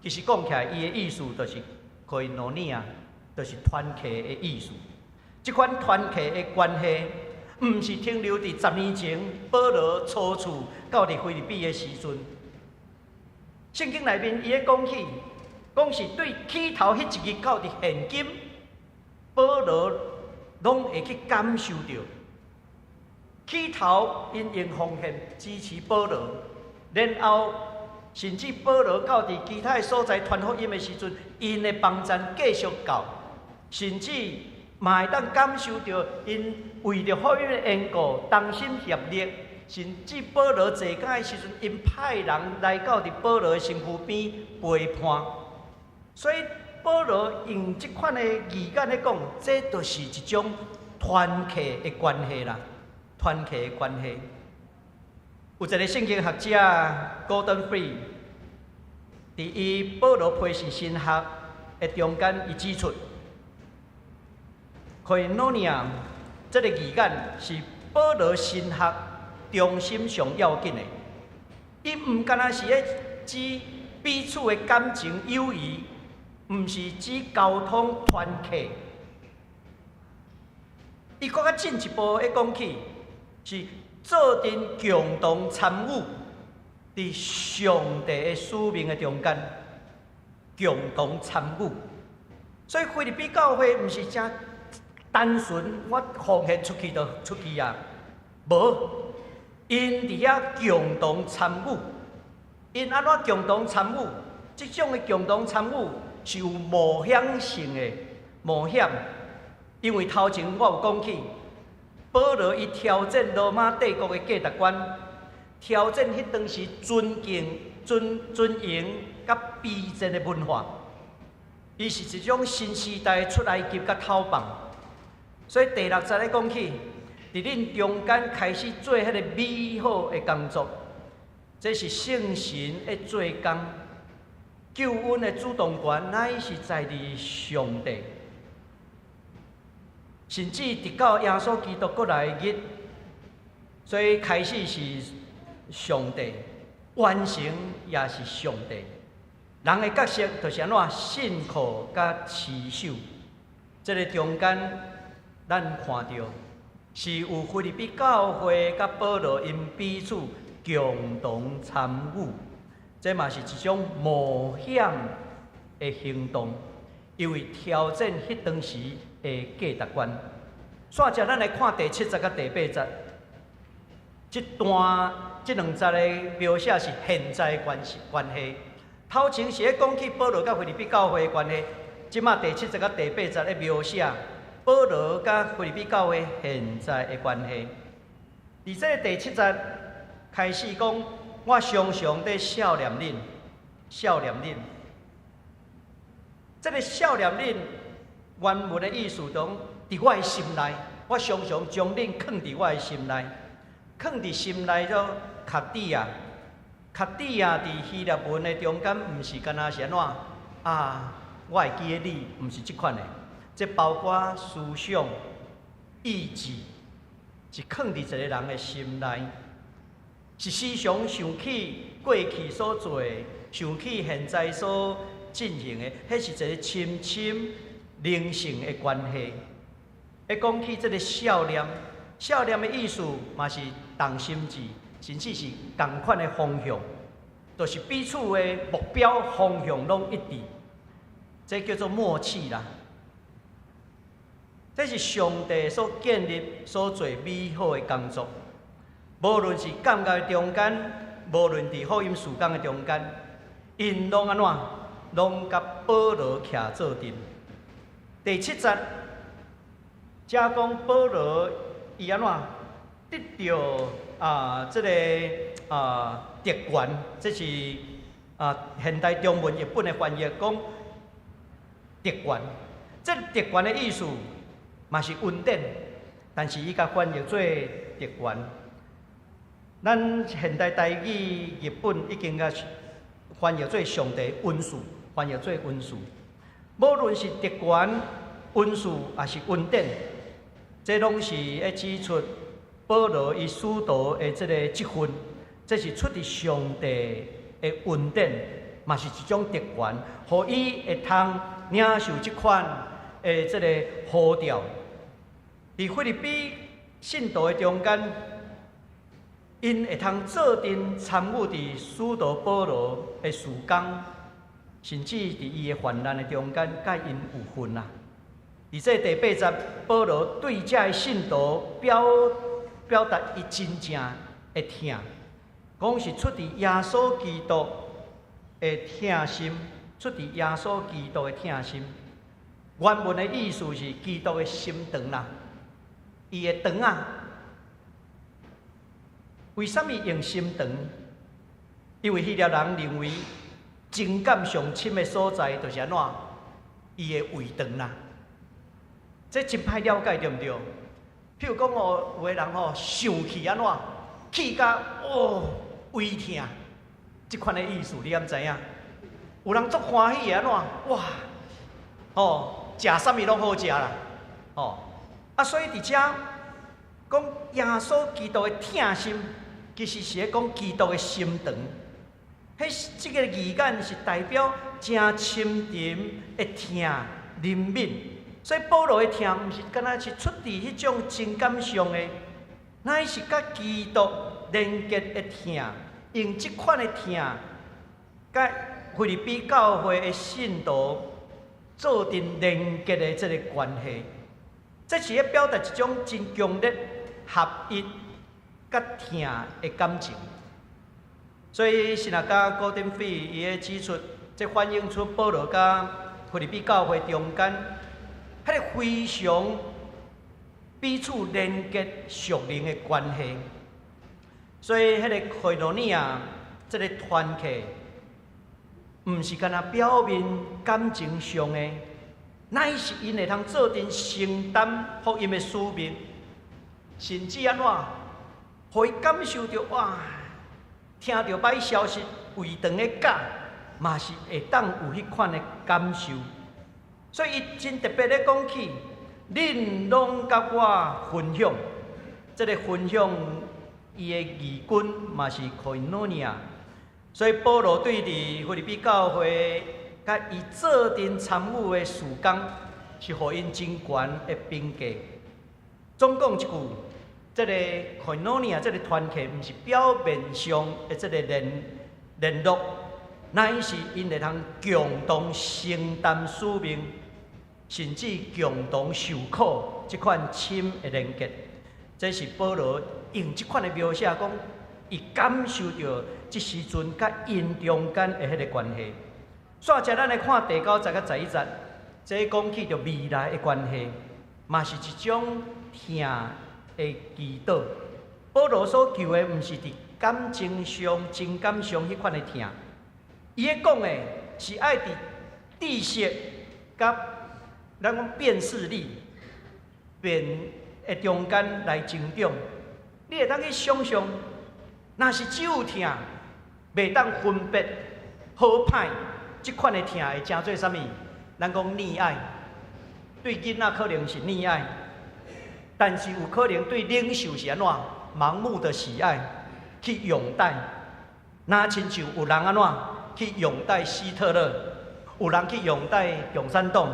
其实讲起来，伊的意思就是 koinonia， 就是团契的意思。这款团契的关系，毋是停留伫10年前保罗初次到伫腓立比的时阵。圣经内面伊咧讲起，讲是对起头迄一日到伫现今，保罗拢会去感受到。起头因用奉献支持保罗，然后甚至保罗到伫其他所在传福音的时阵，因的帮赞继续到，甚至嘛会当感受到因为着福音的缘故，同心协力，甚至保罗坐监的时阵，因派人来到伫保罗的身躯边陪伴。所以保罗用这款的语言来讲，这就是一种团契的关系啦。团契的关系，有一个圣经学者 Gordon Fee， 伫伊保罗批示神学的中间，伊指出 ，koinonia 这个语言是保罗神学中心上要紧的。伊毋单单是咧指彼此的感情友谊，毋是指交通团契。伊搁较进一步咧讲起。是做阵共同参与伫上帝的使命的中间，共同参与。所以腓立比教会毋是只单纯我奉献出去就出去啊，无，因伫遐共同参与。因安怎共同参与？即种的共同参与是有冒险性的冒险，因为头前我有讲起。保罗伊挑战罗马帝国的价值观，挑战迄当时尊敬、尊荣甲卑贱的文化。伊是一种新时代出埃及甲讨棒。所以第6节咧讲起，伫恁中间开始做迄个美好的工作，这是圣神的做工，救恩的主动权乃是在于上帝。甚至直到耶稣基督过来的日，所以开始是上帝，完成也是上帝。人的角色就是安怎信靠甲持守。这个中间，咱看到是有腓立比教会甲保罗因彼此共同参与，这嘛是一种冒险的行动，因为挑战迄当时的价值观。煞只咱来看第7节甲第8节，这2节的描写是现在关系。头前是咧讲起保罗甲腓立比教会的关系，即马第7节甲第8节咧描写保罗甲腓立比教会现在的关系。而这第7节开始讲，我常常在笑念恁，笑念恁。这个笑念恁原文的意思中，伫我的心内，我常常将恁放伫我的心内，放伫心内就卡底啊。卡底啊，伫希腊文的中间，毋是干那是安怎啊？我会记得你，毋是即款的，这包括思想、意志，是放伫一个人的心内，是时常想起过去所做的，想起现在所进行的，迄是一个深深灵性的关系。讲起这个笑念，笑念的意思嘛是同心志，甚至是同款的方向，就是彼此的目标方向拢一致，这叫做默契啦。这是上帝所建立、所做美好的工作。无论是感觉的中间，无论伫福音事工的中间，因拢安怎，拢甲保罗徛做阵。第7节，遮讲保罗伊安怎得到这个特权，这是现代中文译本的翻译讲特权。这特权的意思嘛是恩典，但是伊甲翻译做特权。咱现代台语译本已经甲翻译做上帝恩赐，翻译做恩赐。无论是特权、恩赐，还是恩典，这拢是要指出保罗伊使徒的这个职分，这是出自上帝的恩典，嘛是一种特权，互伊会通领受这款的这个呼召。伫菲律宾信徒的中间，因会通做阵参与伫使徒保罗的事工，甚至伫伊的患难的中间，甲因有份啦。伫这第8节，保罗对这的信徒表达伊真正的疼，讲是出自耶稣基督的疼心，出自耶稣基督的疼心。原文的意思是基督的心肠啦，伊的肠啊。为什么用心肠？因为希腊人认为情感上深的所在，就是安怎？伊的胃肠啦。这真歹了解，对毋对？譬如讲有个人生气安怎？气甲胃痛，即款的意思你敢知影？有人足欢喜安怎？哇！食啥物拢好食啦！所以伫遮讲耶稣基督的疼心。其实是咧讲基督的心肠，即个字眼是代表真深沉的疼怜悯。所以保罗的疼，毋是敢若是出自迄种情感上的，乃是甲基督连结的疼，用即款的疼，甲菲律宾教会的信徒做阵连结的这个关系。这是咧表达一种真强烈合一。甲疼的感情，所以神学家高登菲伊会指出，这反映出保罗甲菲律宾教会中间，迄个非常彼此连结属灵的关系。所以，迄个会罗尼亚这个团契，毋是干那表面感情上的，乃是因会通做阵承担福音的使命，甚至安怎？互伊感受到听到歹消息，胃肠的感，嘛是会当有迄款的感受。所以伊真特别咧讲起，恁拢甲我分享，这个分享伊的义军嘛是可以诺尼亚。所以保罗对伫菲律宾教会甲伊做阵参与的事工，是互因真悬的评价。总讲一句。这个可诺尼亚这个团契，毋是表面上的这个联络，乃是因会通共同承担使命，甚至共同受苦，这款深的连结。这是保罗用这款的描写，讲伊感受到这时阵甲因中间的迄个关系。煞者咱来看第9节甲11节，这讲起着未来的关系，嘛是一种疼的祈祷。保罗所求的，毋是伫感情上、情感上迄款的疼，伊咧讲的是爱伫知识甲咱讲辨识力的中间来成长。你会当去想象，若是只有疼，袂当分别好歹，即款的疼会成做啥物？咱讲溺爱，对囡仔可能是溺爱。但是有可能对领袖是安怎盲目的喜爱去拥戴，那亲像有人安怎去拥戴希特勒，有人去拥戴共产党，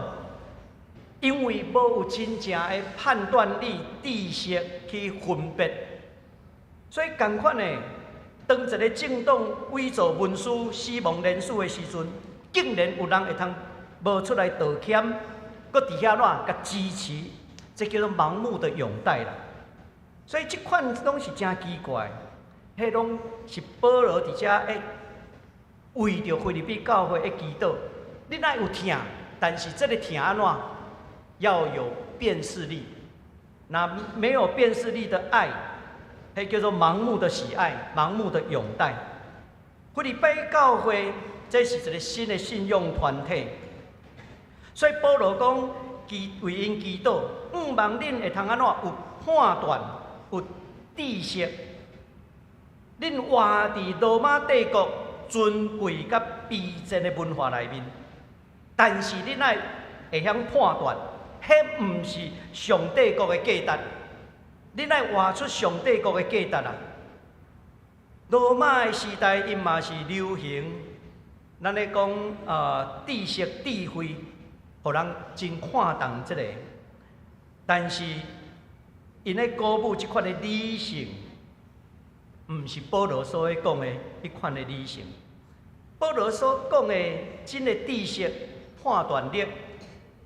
因为无有真正的判断力、知识去分别所以同款的，当一个政党伪造文书、死亡人数的时阵，竟然有人会通无出来道歉，搁伫遐甲支持，这叫做盲目的拥戴啦。所以这款拢是真奇怪，迄拢是保罗伫遮会为着菲律宾教会的祈祷，你若有疼，但是这个疼安怎要有辨识力？那没有辨识力的爱，迄叫做盲目的喜爱、盲目的拥戴。菲律宾教会这是一个新的信用团体，所以保罗讲，为因祈祷，毋望恁会通安怎有判断、有知识，恁活伫罗马帝国尊贵甲卑贱的文化内面，但是恁爱会晓判断。迄毋是上帝国的价值，你来活出上帝国的价值啊！罗马的时代，因嘛是流行，咱咧讲知识智慧，互人真看重这个。但是因咧鼓舞即款的理性，毋是保罗所讲的迄款的理性。保罗所讲的真的知识、判断力，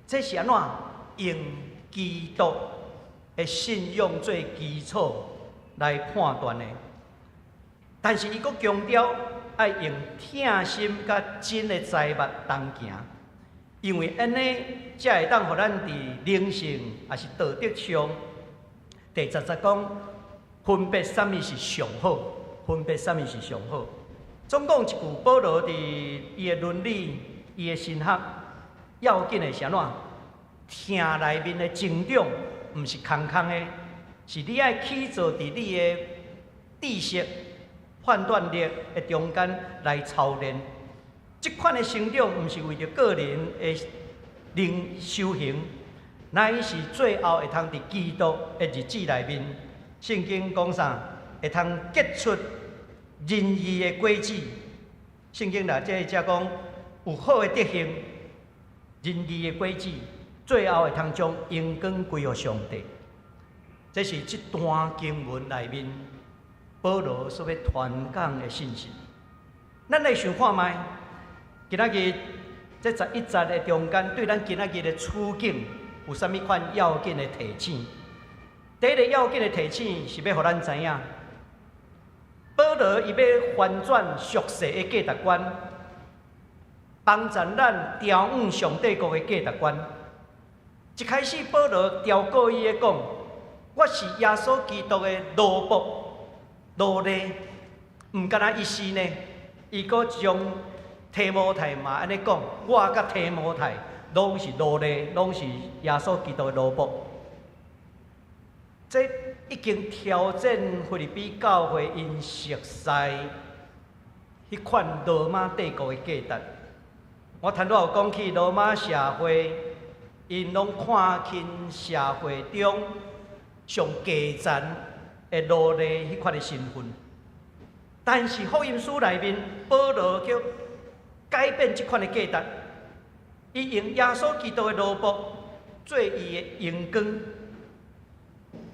这是安怎？用基督的信用做基础来判断的，但是伊阁强调爱用疼心甲真的财物同行，因为安尼才会当互咱伫灵性也是道德上，第10讲分别什么是上好，分别什么是上好。总讲一句，保罗伫伊的伦理、伊的神学要紧的是安怎？听内面的成长，毋是空空的，是你爱起做伫你的知识、判断力的中间来操练。这款的成长，毋是为着个人的灵修行，乃是最后会通伫基督的日子内面。圣经讲啥？会通结出仁义的果子。圣经内这讲有好的德行，仁义的果子。最后会通将荣光归予上帝，这是这段经文内面保罗所要传讲的信息。咱来想看卖，今仔日这11节的中间，对咱今仔日的处境有啥物款要紧的提醒？第一个要紧的提醒是要互咱知影，保罗伊要翻转俗世的价值观，帮助咱调往上帝国的价值观。一开始，保罗调过伊的讲，我是耶稣基督的奴仆、奴隶，毋干那一时呢，伊阁将提摩太嘛安尼讲，我甲提摩太拢是奴隶，拢是耶稣基督的奴仆。这已经挑战菲律宾教会因熟悉迄款罗马帝国的价值。我头拄有讲起罗马社会。因拢看轻社会中上低层的奴隶迄款的身份，但是福音书内面，保罗叫改变即款的价值，伊用耶稣基督的奴仆做伊的荣光，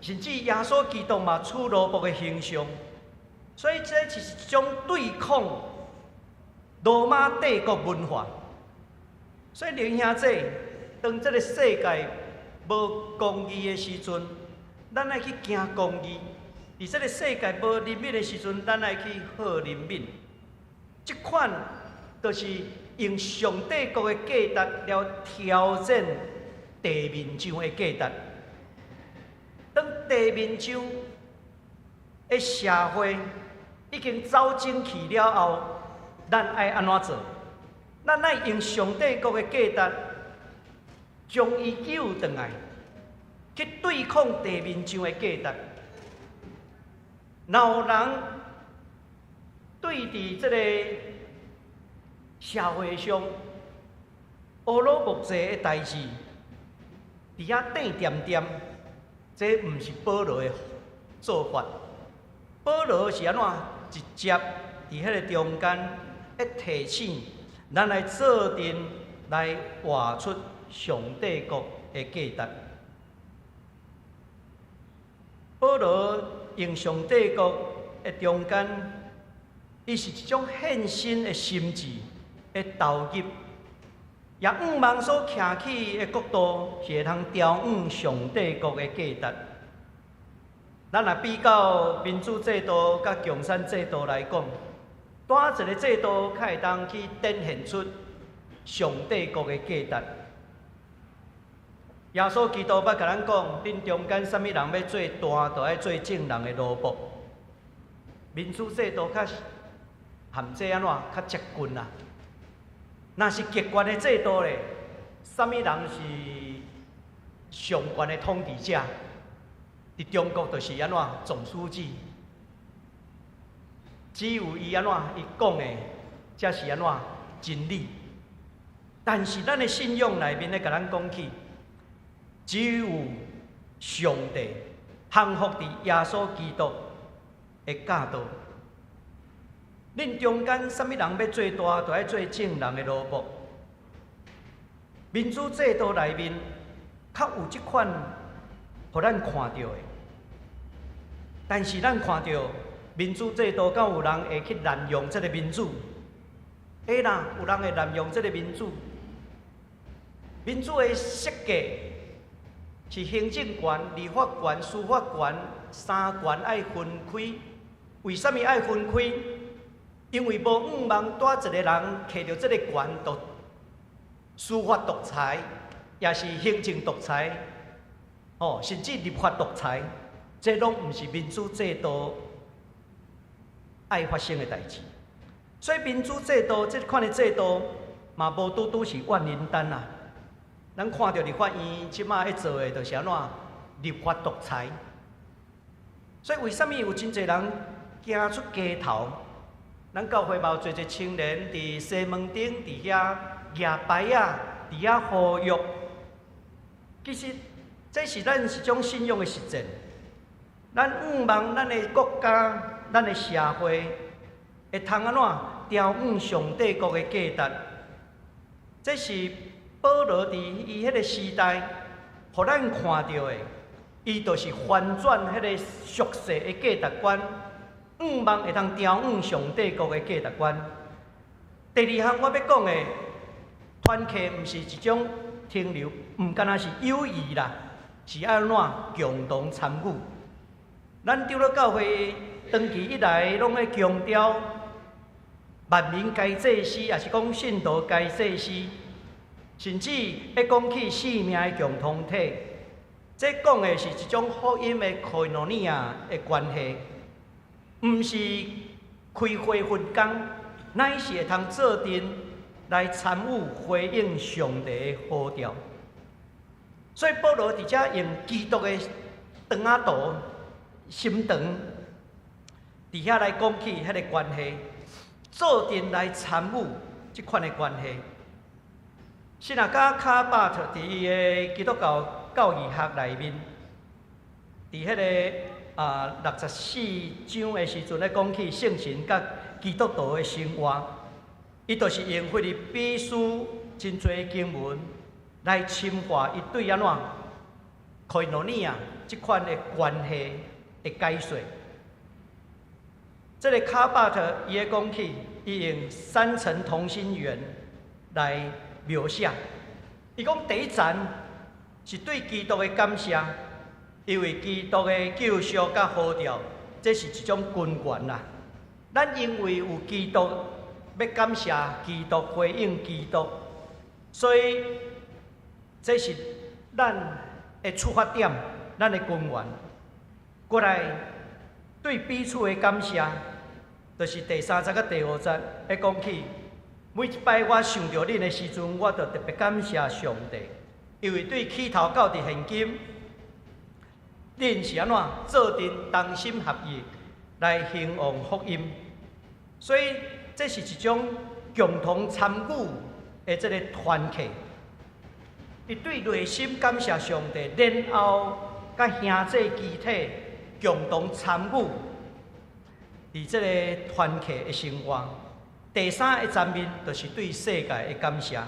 甚至耶稣基督嘛处奴仆的形象，所以这就是一种对抗罗马帝国文化。所以弟兄姊，当这个世界无公义的时阵，咱爱去行公义；伫这个世界无怜悯的时阵，咱爱去好怜悯。这款就是用上帝国的价值了挑战地面上的价值。当地面上的社会已经走进去了后，咱爱安怎做？咱爱用上帝国的价值。将伊救回来，去对抗地面上的价值。若有人对伫这个社会上乌鲁木齐的代志，伫遐等点点，这毋是保罗的做法。保罗是安怎直接伫迄个中间一提醒，咱来做阵来活出。上帝国的价值，保罗用上帝国的中间，伊是一种献身的心志的投入，也毋望所徛起的国度是会通调往上帝国的价值。咱若比较民主制度甲共产制度来讲，哪一个制度较会当去展现出上帝国的价值？耶稣基督捌甲咱讲，恁中间啥物人要做大，就爱做正人的奴仆。民主制度较含这安怎较接近啦？若是极权的制度咧，啥物人是上权的统治者？伫中国就是安怎总书记，只有伊安怎伊讲的，才是安怎真理。但是咱的信仰内面咧，甲咱讲起。只有上帝降服伫耶稣基督的教导。恁中间啥物人要做大，就爱做正人的奴仆。民主制度内面较有即款，互咱看到的。但是咱看到民主制度，敢有人会去滥用这个民主？会啦，有人会滥用这个民主。民主的设计。是行政权、立法权、司法权三权爱分开。为什么爱分开？因为无毋望带一个人摕到这个权，就司法独裁，也是行政独裁，甚至立法独裁，这拢毋是民主制度爱发生的代志。所以民主制度这款的制度，嘛无拄拄是万灵丹啊。咱看到立法院即马在做的，就是安怎立法独裁。所以为什么有真侪人行出街头？咱教会嘛有侪青年伫西门町伫遐举牌啊，伫遐呼吁。其实这是咱一种信仰的实践。咱毋望咱的国家、咱的社会会通安怎调往上帝国的价值。这是保罗伫伊迄个时代，互咱看到的，伊就是翻转迄个俗世的价值观，毋望会通调往上帝国的价值观。第二项我要讲的，团契毋是一种停留，毋干那是友谊啦，是安怎共同参与。咱丢了教会长期以来，拢咧强调万民皆祭司，也是讲信徒皆祭司。甚至要讲起生命的共同体，这讲的是一种福音的koinonia诺尼亚的关系，毋是开会分工，乃是会通做阵来参与回应上帝的呼召。所以保罗伫遮用基督的肠仔肚心肠，伫遐来讲起迄个关系，做阵来参与即款的关系。是若甲卡巴特伫伊的基督教教义学内面，伫迄个64章的时阵咧讲起圣神甲基督徒的生活，伊就是用腓立比书真侪经文来深化伊对安怎koinonia诺尼亚即款的关系的解说。这个卡巴特伊咧讲起，伊用3层同心圆来描写，伊讲第一层是对基督的感谢，因为基督的救赎甲呼召，这是一种根源啦。咱因为有基督，要感谢基督，回应基督，所以这是咱的出发点，咱的根源。过来对彼此的感谢，就是第3节甲第5节，要讲起。每一摆我想到恁的时阵，我就特别感谢上帝，因为对起头到伫现今，恁是安怎做阵同心合意来兴旺福音，所以这是一种共同参与的这个团契。伊对内心感谢上帝，然后甲兄弟肢体共同参与伫这个团契的生活。第3个层面，就是对世界的感谢，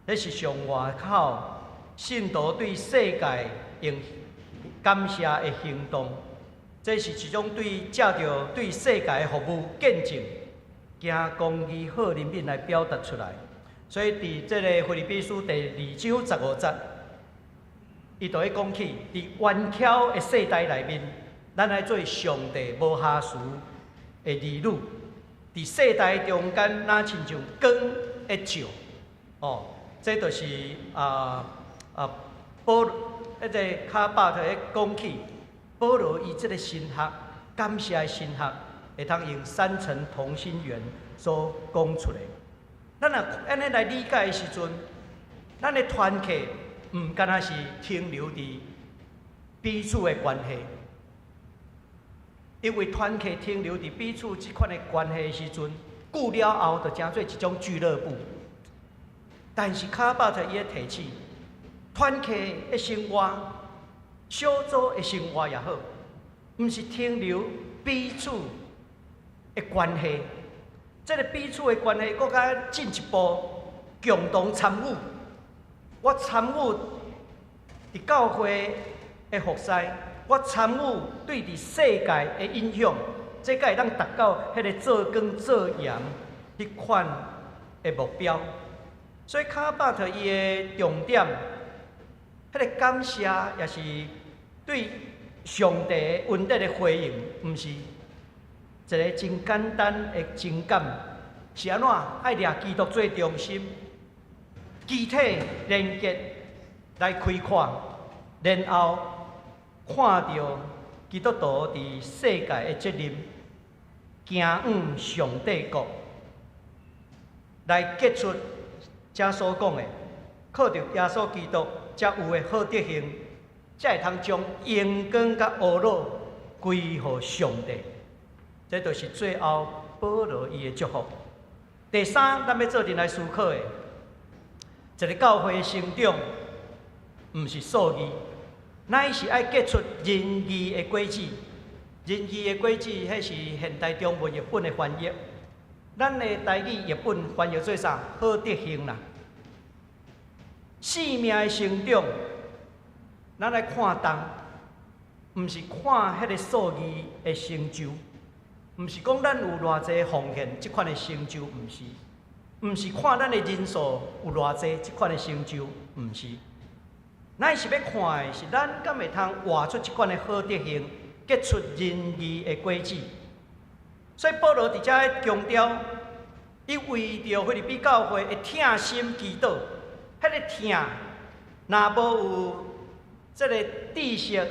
这是上外口信徒对世界用感谢的行动。这是一种借着对世界的服务见证，行公义好人品来表达出来。所以伫这个腓立比书第2章15节，伊就会讲起，伫弯巧的世代内面，咱来做上帝无下事的儿女。伫世代中间，那亲像光的照，哦，这就是保迄个卡巴特咧讲起，保罗伊即个神学，感谢的神学，会通用3层同心圆所讲出来。咱若安尼来理解的时阵，咱的团契毋敢若是停留伫彼此的关系。因为团契停留伫彼此即款的关系的时阵，久了后就成做一种俱乐部。但是卡巴特伊咧提起，团契的生活、小组的生活也好，毋是停留彼此的关系。这个彼此的关系，搁较进一步，共同参与。我参与伫教会的服侍。我参与对伫世界的影响，这才会当达到迄个做光做盐迄款的目标。所以卡巴特伊的重点，迄个感谢也是对上帝恩德的回应，毋是一个真简单的情感，是安怎爱掠基督做中心，肢体连结来开阔，然后。看到基督徒伫世界的责任，行往上帝国，来结出遮所讲的，靠着耶稣基督才有的好德行，才会通将荣光甲恶乐归予上帝。这就是最后保罗伊的祝福。第三，咱要做阵来思考的，一个教会的成长，毋是数字。乃是爱结出仁义的果子，仁义的果子，迄是现代中文译本的翻译。咱的台语译本翻译做啥？好德行啦。生命的成长，咱来看重，毋是看迄个数字的成就，毋是讲咱有偌济奉献即款的成就，毋是看咱的人数有偌济即款的成就，毋是。咱是要看的是，咱敢会通活出即款的好德行，结出仁义的果子。所以保罗伫遮强调，伊为着腓立比教会会疼心祈祷，迄个疼，若无有即个知识、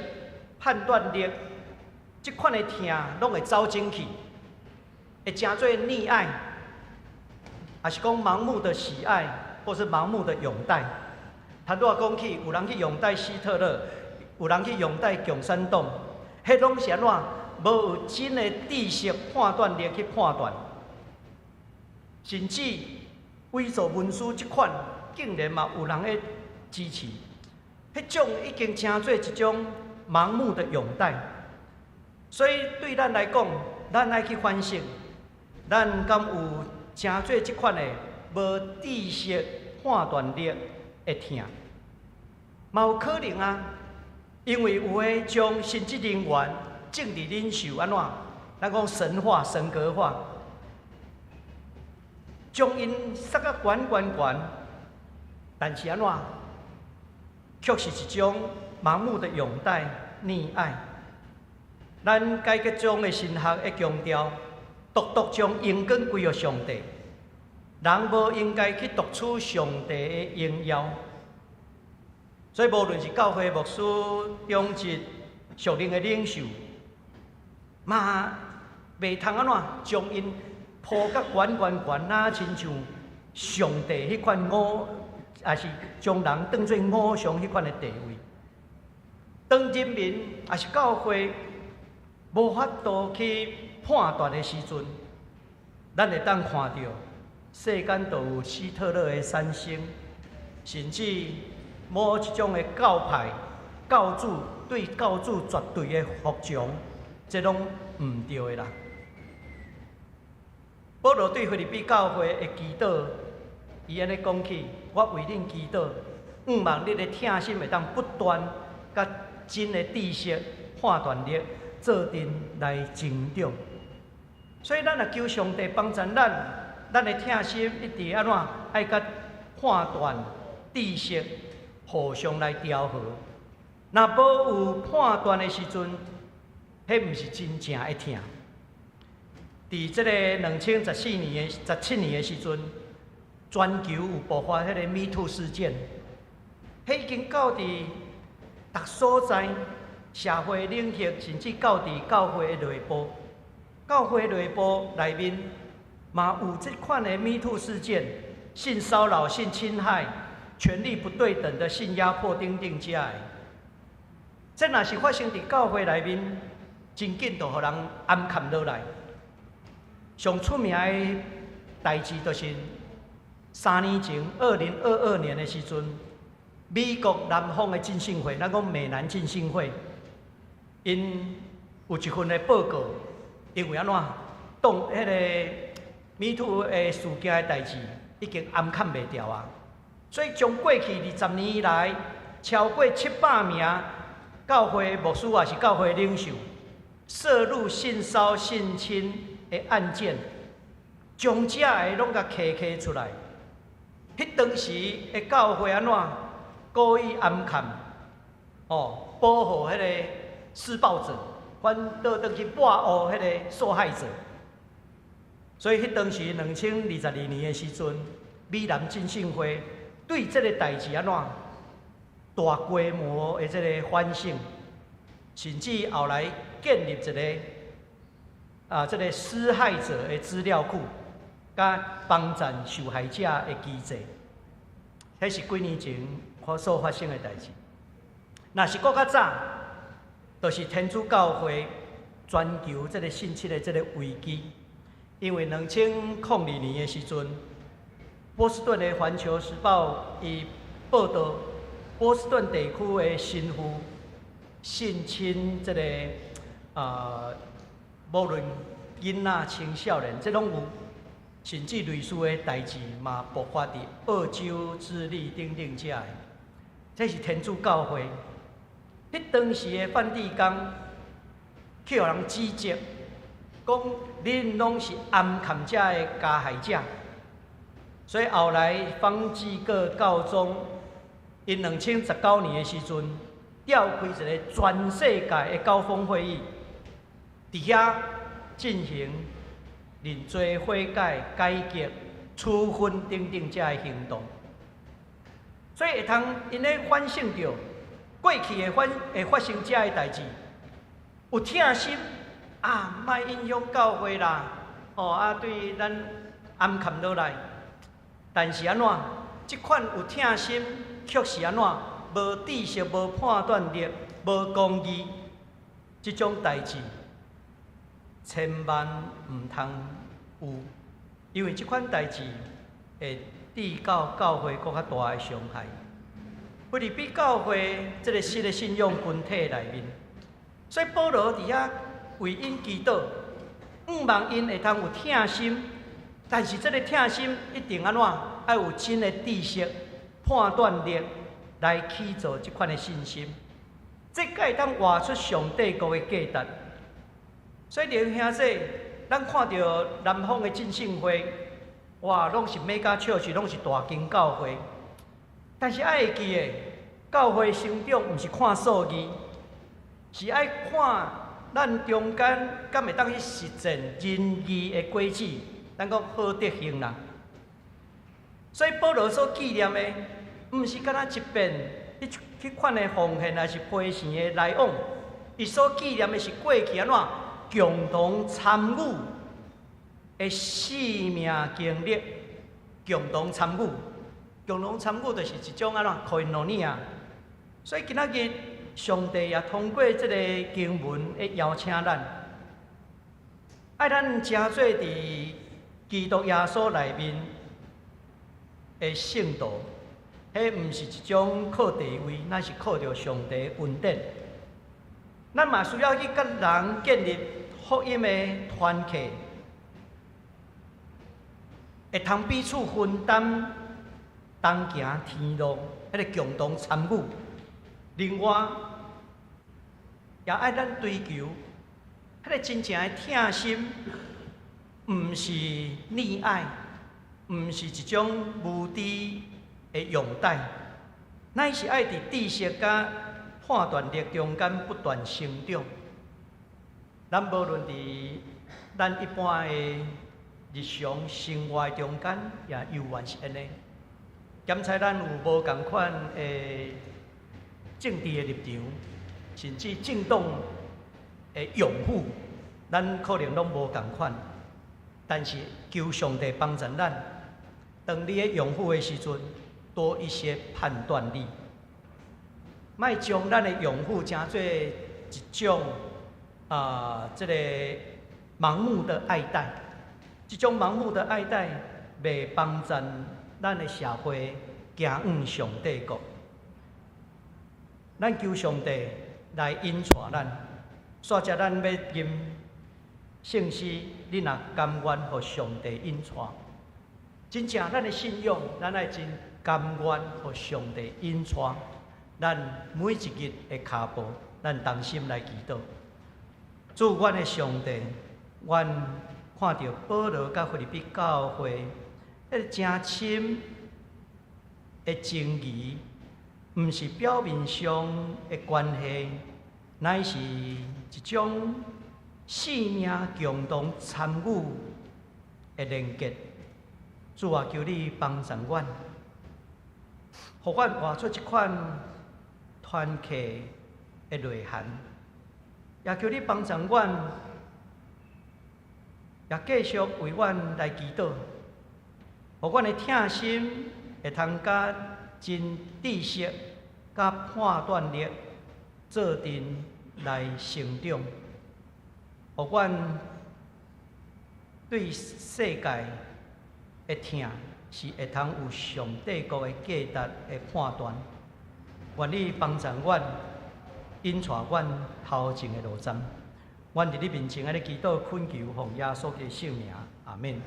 判断力，即款的疼拢会走进去，会成做溺爱，也是讲盲目的喜爱，或是盲目的拥戴。坦若讲起，有人去拥戴希特勒，有人去拥戴共产党，迄拢是安怎？无有真的知识判断力去判断，甚至伪造文书即款，竟然嘛有人咧支持，迄种已经成做一种盲目的拥戴。所以对咱来讲，咱爱去反省，咱敢有成做即款的无知识判断力的疼？嘛有可能啊，因为有诶将神职人员、政治领袖安怎，咱讲神化、神格化，将因塞到悬，但是安怎，却是一种盲目的拥戴、溺爱。咱该结种的神学会强调，独将荣光归予上帝，人无应该去夺取上帝的荣耀。所以，无论是教会牧师、中职、属灵的领袖，嘛袂通安怎将因抱甲悬，哪亲像上帝迄款也是将人当作偶像迄款的地位。当人民也是教会无法度去判断的时阵，咱会当看到世间都有希特勒的产生，甚至某一种的教派、教主对教主绝对的服从，这拢毋对的啦。保罗对腓立比教会的祈祷，伊安尼讲起：我为恁祈祷，望你的疼心会当不断，甲真的知识、判断力，做阵来成长。所以咱若求上帝帮助咱的疼心一直安怎爱甲判断、知识互相来调和。若无有判断的时阵，迄毋是真正会疼。伫即个2014年的17年的时阵，全球有爆发迄个 Me Too 事件，迄已经到伫逐所在社会领域，甚至到伫教会的内部。教会内部内面嘛有这款的 Me Too 事件，性骚扰、性侵害、权力不对等的性压迫等等遮的。这若是发生伫教会内面，真紧就互人暗砍落来。上出名的代志就是3年前，2022年的时阵，美国南方的浸信会，咱讲美南浸信会，因有一份的报告。因为安怎，当迄个 Me Too 的事件的代志已经暗砍袂掉啊，所以从过去20年以来，超过700名教会牧师也是教会领袖，涉入性骚性侵的案件，将这个拢甲揢出来。迄当时的教会安怎故意暗砍，保护迄个施暴者。反倒转去抹黑迄个受害者，所以迄当时2022年的时阵，美南浸信会对这个代志安怎大规模的这个反省，甚至后来建立一个这个施害者的资料库，甲帮助受害者的机制，迄是几年前所发生的代志。若是搁较早。就是天主教会全球这个性侵的这个危机，因为2002年的时阵，波士顿的《环球时报》伊报道波士顿地区的神父性侵这个无论囡仔、青少年，这拢有，甚至类似的代志嘛爆发伫澳洲、智利等等遮的，这是天主教会。迄当时的梵蒂冈去互人指责，讲恁拢是暗砍者的加害者，所以后来方济各教宗因2019年的时阵，召开一个全世界的高峰会议，伫遐进行认罪悔改、改革、处分等等遮的行动，所以会通因咧反省着。过去会发生这的代志，有疼心莫影响教会啦，对咱暗砍落来。但是安怎？即款有疼心，却是安怎？无知识、无判断力、无公义，即种代志，千万唔通有，因为即款代志会致到教会更较大的伤害。菲律宾教会这个新的信仰群体内面，所以保罗伫遐为因祈祷，毋望因会通有疼心，但是这个疼心一定安怎？要有真的知识、判断力来起造这款的信心，这才会当活出上帝国的价值。所以弟兄兄弟，咱看到南方的浸信会，哇，拢是每家笑是拢是大间教会。但是爱会记的，教会成长毋是看数字，是爱看咱中间敢会当去实践仁义的轨迹，咱讲好德行啦。所以保罗所纪念的，毋是敢若一遍去款的奉献，还是赔钱的来往，伊所纪念的是过去安怎共同参与的生命经历，共同参与。共同参与就是一种安怎koinonia，所以今仔日上帝也通过这个经文来邀请咱，爱咱真做伫基督耶稣内面的圣道，迄毋是一种靠地位，乃是靠着上帝的恩典。咱嘛需要去甲人建立福音的团契，会通彼此分担。同行天路，迄个共同参与。另外，也爱咱追求个真正的疼心，毋是溺爱，毋是一种无知的拥戴，乃是爱伫知识甲判断力中间不断成长。咱无论伫咱一般的日常生活中间，也犹原是安尼。检查咱有无共款的政治的立场，甚至政党的拥护，咱可能拢无共款。但是求上帝帮助咱，当你的拥护的时阵，多一些判断力，莫将咱的拥护当做一种这个盲目的爱戴。这种盲目的爱戴，袂帮助咱的社会行往上帝国。咱求上帝来引带咱，煞只咱要任圣师，你若甘愿互上帝引带，真正咱的信仰，咱爱真甘愿互上帝引带。咱每一日的脚步，咱同心来祈祷。主阮的上帝，阮看到保罗甲腓立比教会，迄真深的情谊，毋是表面上的关系，乃是一种性命共同参与的连结。主啊，求你帮助阮，互阮活出一款团契的内涵，也求你帮助阮。也继续为阮来祈祷，互阮的疼心会通甲真知识、甲判断力做阵来成长，互阮对世界的疼是会通有上帝国的价值的判断。愿你帮助阮，引带阮头前的路障。阮伫你面前安尼祈祷恳求，奉耶稣的圣名，阿免。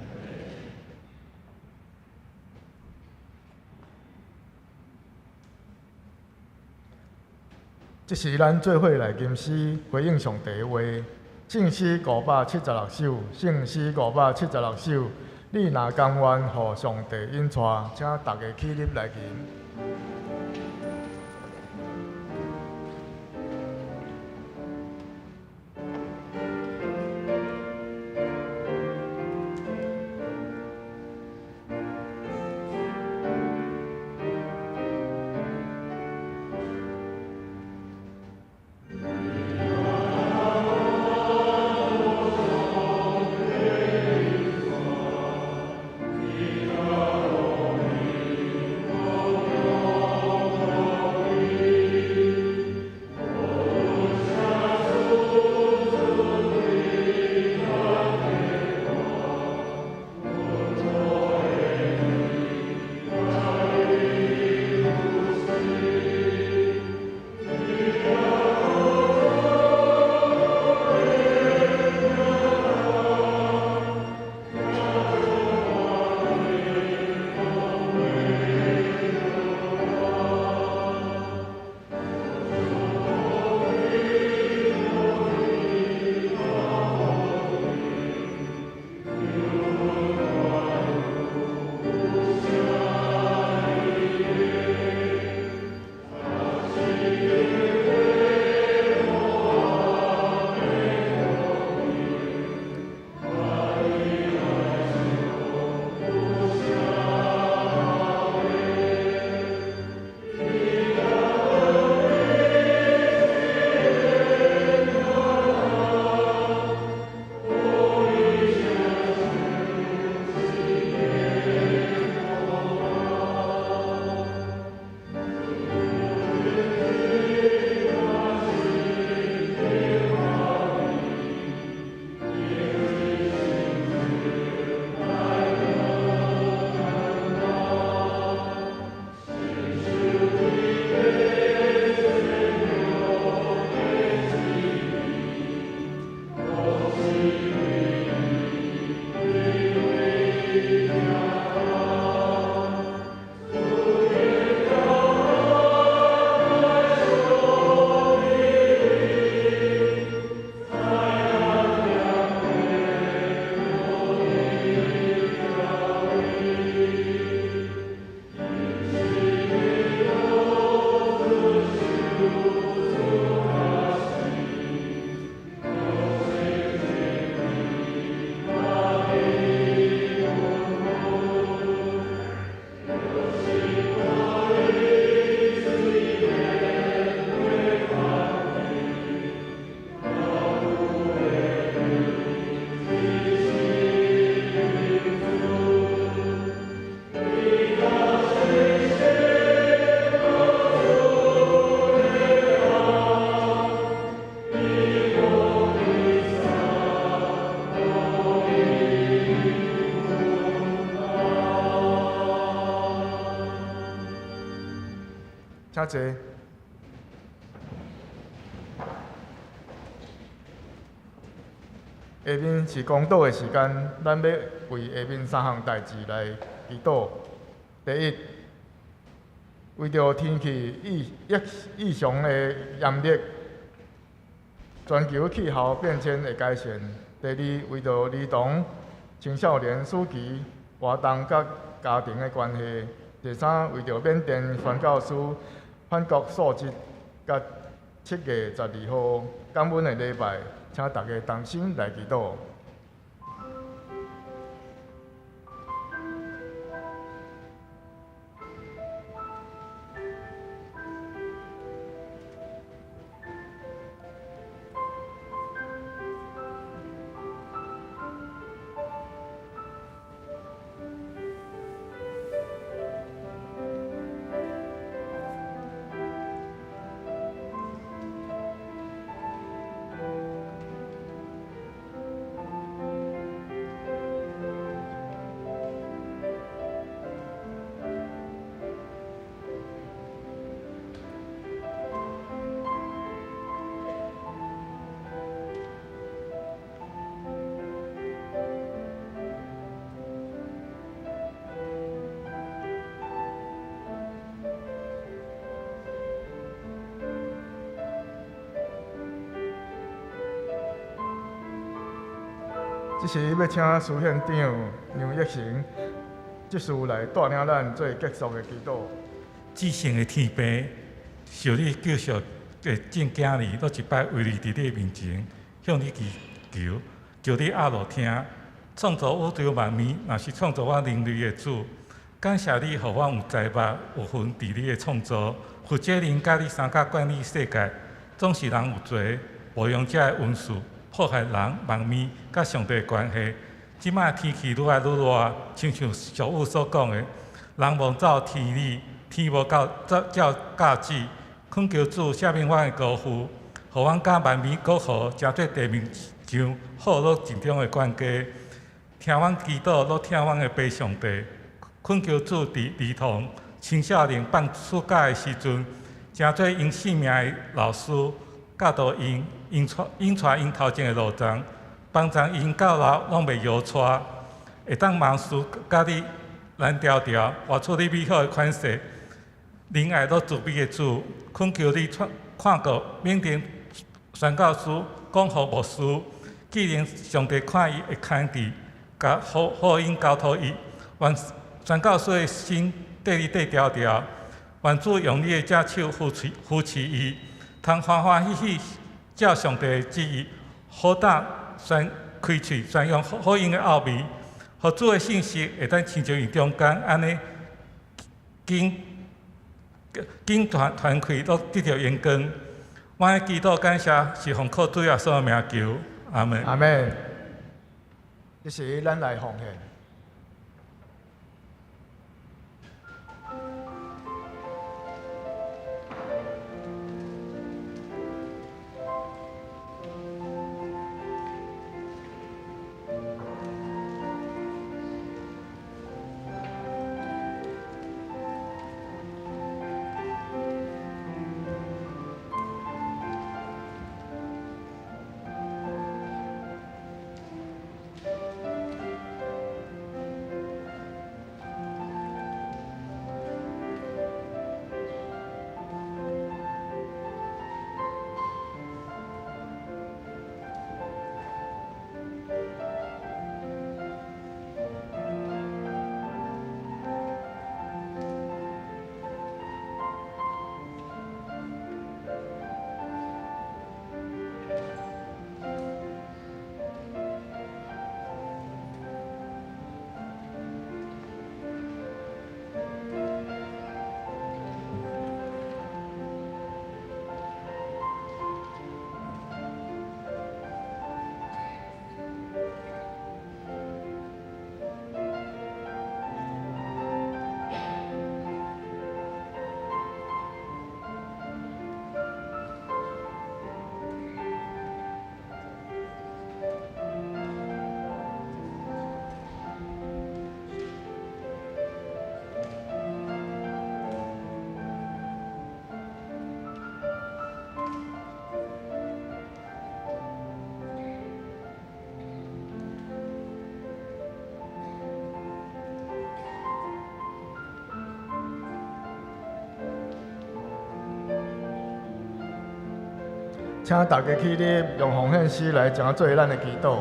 这是咱做伙来吟诗回应上帝的话。圣诗576首，圣诗576首。你若甘愿互上帝引带，请大家起立来吟。请坐。下面是公祷的时间，咱要为下面3项代志来祈祷。第一，为着天气异常的炎热，全球气候变迁的改善。第二，为着儿童、青少年暑期活动甲家庭的关系。第三，为着缅甸宣教师返国数日，甲7月12号感恩的礼拜。请大家同心来祈祷。这时要请苏县长杨益成执事来带领咱做结束的祈祷。至圣的天父，受你救赎的正囝儿，落一摆为你伫你面前向你祈求，求你阿罗听。创造宇宙万物，若是创造我人类的主，感谢你，互我有财物有份伫你的创造。负责任甲你三甲管理世界，总是人有罪，培养者的温数，破坏人、万物甲上帝的关系。即摆天气愈来愈热，亲像俗语所讲的，人无照天理，天无照价子。恳求主赦免阮的辜负，互阮甲万物过好，正做地面上好乐尽忠的管家。听阮祈祷，落听阮的悲上帝。恳求主伫儿童、青少年放暑假的时阵，正做因性命的老师，教导因引带因头前的路障，帮助因到老拢袂摇错，会当万事甲你咱条条，活出你美好的款式。仁爱乐慈悲的主，恳求你看顾缅甸宣教师讲互牧师，既然上帝看伊会肯治，甲好因交托伊，愿宣教师的心缀你缀条条，愿主用你的只手扶持伊，通欢欢喜喜照上帝的旨意，好当开喙宣扬好因的奥秘，互主的信息会当亲像伊中间安尼经团开，都得到圆光。我的祈祷感谢是奉靠主耶稣的名求，阿门。阿门。这时咱来奉献。请大家起立，用奉献诗来诚做咱的祈祷。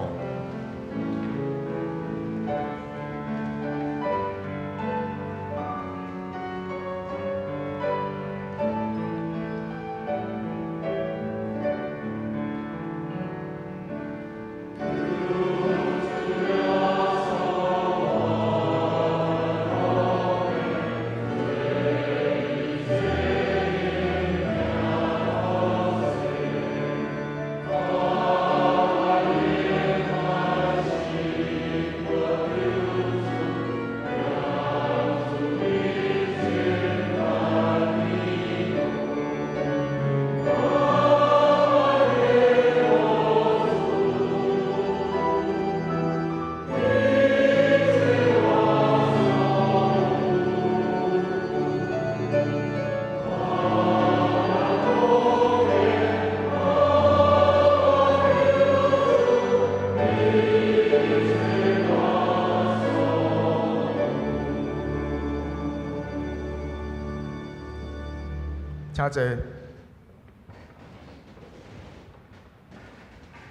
请坐。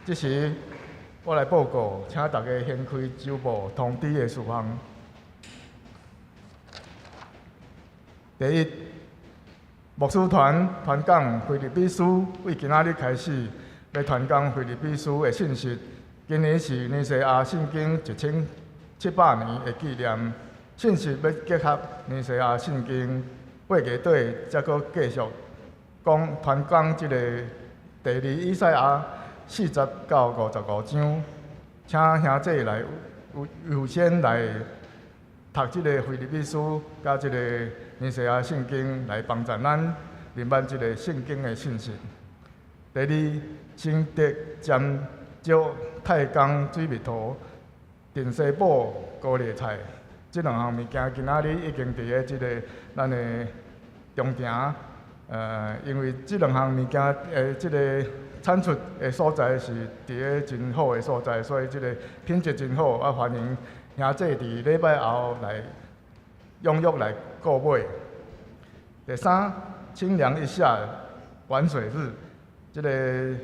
这时，我来报告，请大家掀开周报通知的事项。第一，牧师团传讲腓立比书为今仔日开始要传讲腓立比书的信息。今年是尼西亚圣经1700年的纪念，信息要结合尼西亚圣经8月底，才阁继续讲传讲即个第二以赛亚40到55章，请兄弟来优先来读即个腓立比书，甲即个尼西亚圣经来帮助咱明白即个圣经的信息。第二，新德尖椒太公水蜜桃、电西堡高丽菜，即两项物件今仔日已经伫咧即个咱的中庭。因为即两项物件即个产出的所在是伫咧真好的所在，所以即个品质真好，欢迎兄弟伫礼拜后来踊跃来购买。第三，清凉一下玩水日，即个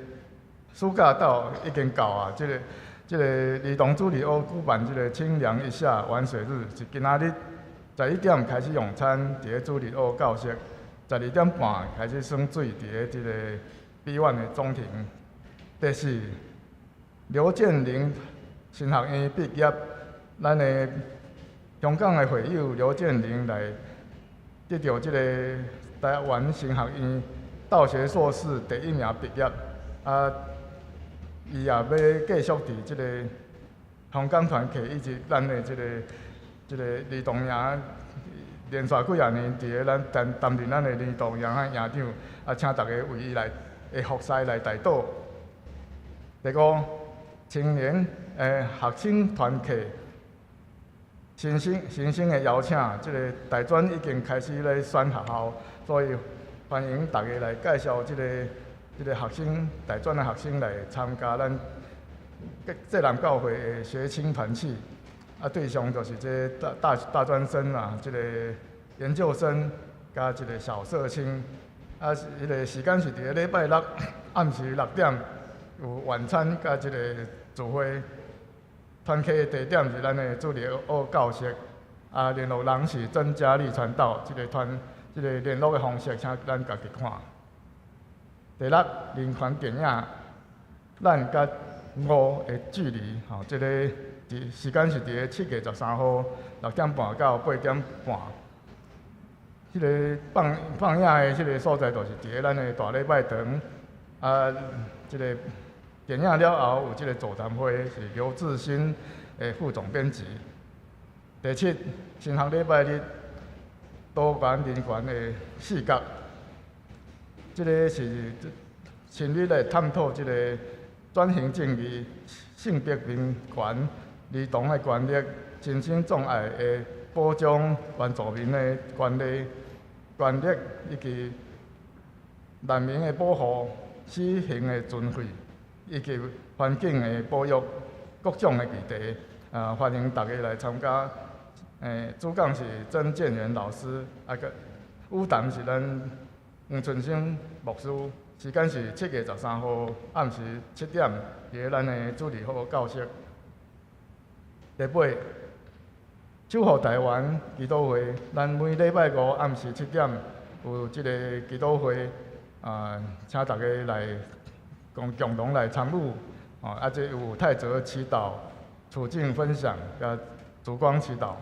暑假到已经到啊！即个儿童主日学举办即个清凉一下玩水日，是今仔日11点开始用餐，伫咧主日学教室。12点半开始耍水，伫咧即个美院的中庭。第四，刘建玲新学院毕业，咱的香港的会友刘建玲来得到即个台湾新学院道学硕士第1名毕业，伊也要继续伫即个香港团契以及咱的即个儿童营。连续几啊年，伫咧咱担任咱的儿童营的营长，请大家为伊来的服侍来代祷。第五，青年学生团契新生的邀请，即个大专已经开始咧选学校，所以欢迎大家来介绍即个学生大专的学生来参加咱浙南教会的学青团契。对象就是这大专生啊，这个研究生，加一个小社青。迄个时间是伫咧礼拜六暗时6点有晚餐，加一个聚会。团契的地点是咱的主日学教室。联络人是曾嘉丽传道，这个联络的方式，请咱家己看。第六，人权电影，咱甲5的距离，这个。时间是伫咧7月13号6点半到8点半。迄个放映的迄个所在，就是伫咧咱的大礼拜堂。即个电影了后有即个座谈会，是刘志新的副总编辑。第七，新学礼拜日多元人权的视角。即个是深入来探讨即个转型正义、性别平权。儿童的权利、身心障碍的保障、原住民的权利、以及难民的保护、死刑的存废，以及环境的保育各种的议题。欢迎大家来参加。主讲是曾建元老师，个舞谈是咱黄春生牧师时间是7月13号暗时7点，伫咱的主日学教室。第8，守护台湾祈祷会，咱每礼拜5暗时7点有即个祈祷会，请大家来共同来参与。即有泰泽祈祷、处境分享、甲烛光祈祷。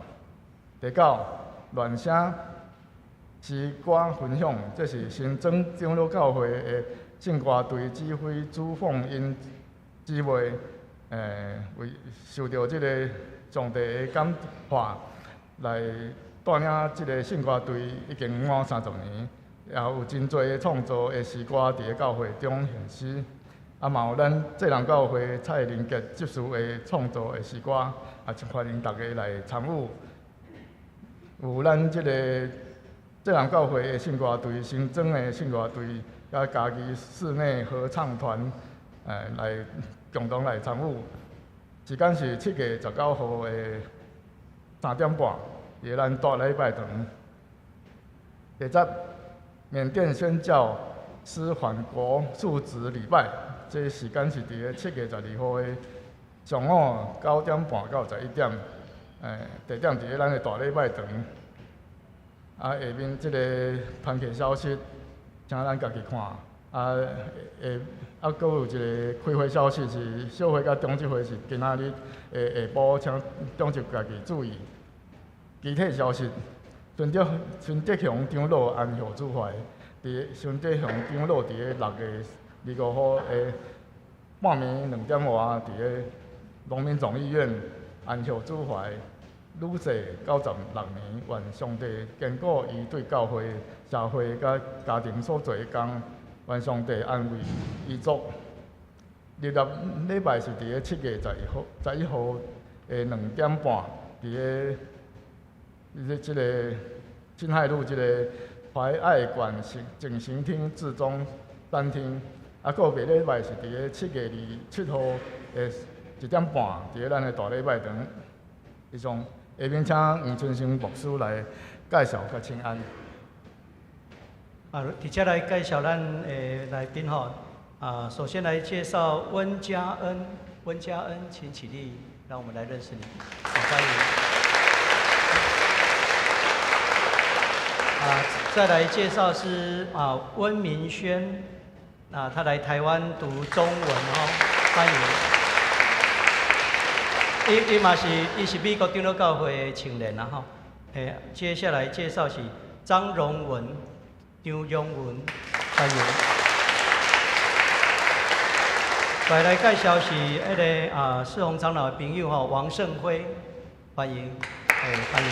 第9，乱声诗歌分享，这是新增长老教会的圣歌队指挥朱凤英姊妹，为受到这个上帝的感化，来带领这个圣歌队已经30年，也有真侪的创作的诗歌伫个教会中现施。嘛有咱济南教会蔡林杰执事的创作的诗歌，欢迎大家来参与。有咱这个济南教会的圣歌队、新增的圣歌队，甲家己室内合唱团，来共同来参与。时间是7月19号的3点半，伫咱大礼拜堂。第10，缅甸宣教师返国述职礼拜，这时间是伫个7月12号的上午9点半到11点，地点伫个咱的大礼拜堂。下面即个团契消息，请咱家己看。佫有一个开会消息是小会甲中级会是今仔日下晡，请中级家己注意。具体消息，孙德雄长老安孝主怀，孙德雄长老伫个6月25号的半暝2点外，伫个农民总医院安孝主怀。女婿96年，愿上帝坚固伊对教会、社会甲家庭所做的工，愿上帝安慰伊族。日礼拜是伫个7月11號的2點半，伫個即個辛亥路即個懷愛館靜行廳至中餐廳。個別禮拜是伫個7月27號的1點半，伫個咱的大禮拜堂。以上。下面请黄春生牧师来介绍甲请安。直接来介绍咱来宾吼。首先来介绍温嘉恩，温嘉恩，请起立，让我们来认识你，欢迎。再来介绍是温明轩，他来台湾读中文欢迎。伊是美国长老教会的青年吼。接下来介绍是张荣文，欢迎。再来介绍是迄个世宏长老的朋友王胜辉，欢迎，欢迎。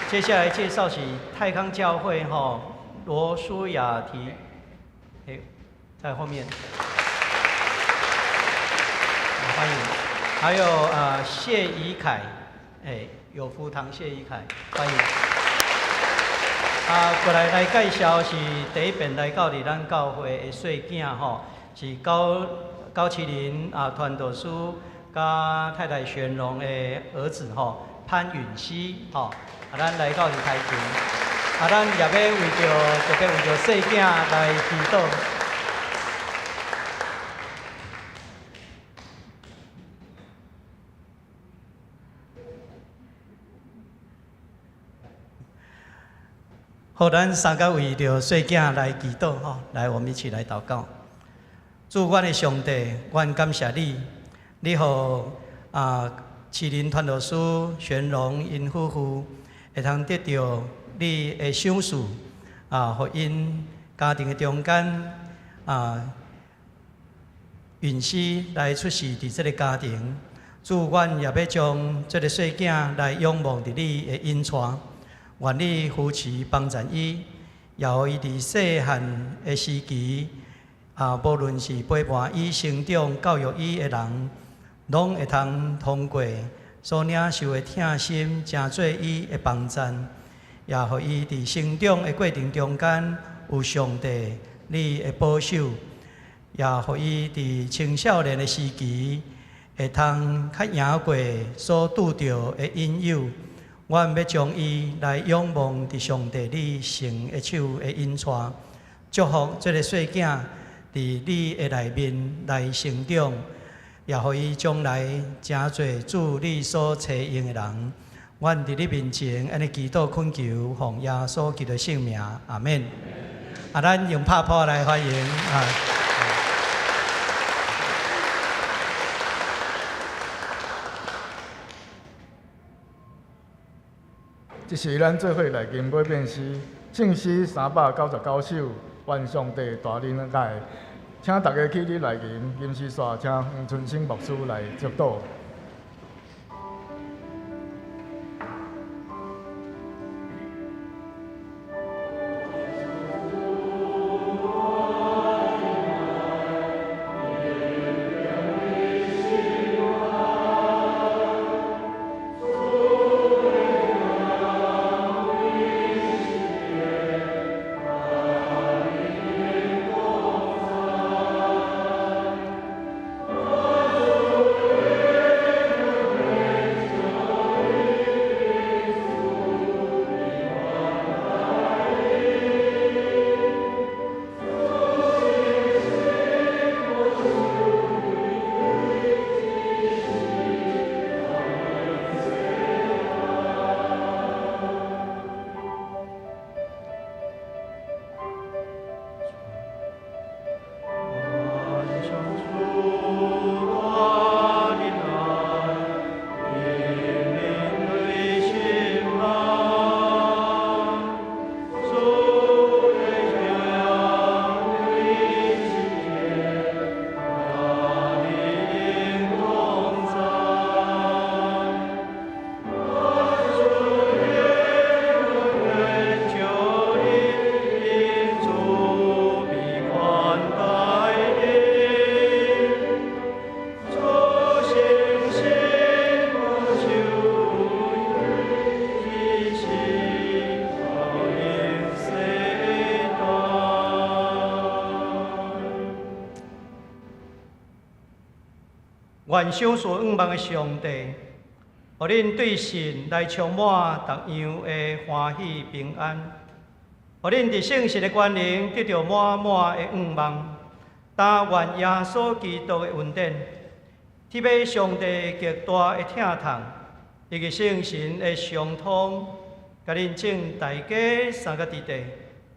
接下来介绍是泰康教会罗舒雅提，在后面。欢迎，还有谢怡凯，有福堂谢怡凯，欢迎。过来介绍是第一遍来到咱教会的细囝是高麒麟传道师甲太太玄荣的儿子潘允熙咱来到台前，咱也要特别为着细囝来祈祷。好，咱三个为着细囝来祈祷来，我们一起来祷告。主，阮的上帝，阮感谢你，你互麒麟传道师玄荣因夫妇会通得到你的赏赐互因家庭的中间允许来出世伫这个家庭。主，阮也要将这个细囝来仰望伫你的恩宠。愿你扶持帮助伊，也互伊伫细汉的时期，无论是陪伴伊成长、教育伊的人，拢会通过所领受的疼心，成做伊的帮衬，也互伊伫成长的过程中间有上帝你的保守，也互伊伫青少年的时期会通较赢过所拄着的引诱。阮要将伊来仰望伫上帝你圣的手的引带，祝福这个细囝伫你的内面来成长，也互伊将来真侪主你所找用的人。阮伫你面前安尼祈祷恳求，奉耶稣基督圣名，阿免。咱用拍破来欢迎啊！这是咱做伙来吟每遍诗，圣诗399首，愿上帝大仁爱。请大家起立来吟诗煞，请黄春生牧师来祝祷。愿赏赐愿望的上帝，互恁对神来充满逐样的欢喜平安，互恁伫圣神的关联得到满满的愿望。但愿耶稣基督的恩典，天父上帝极大的疼痛，以及圣神的相通，甲恁整大家三个伫地，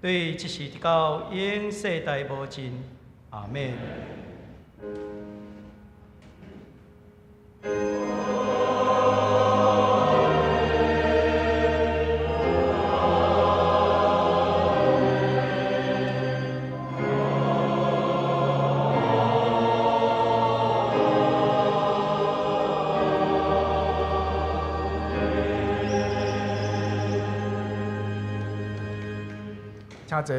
对即时到永世代无尽。阿免。请坐。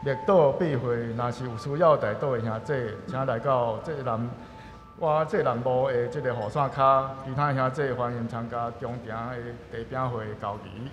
列岛避讳，若是有需要来岛的兄弟，请来到我南部的这个雨伞卡，其他兄弟欢迎参加中庭的地饼会交易。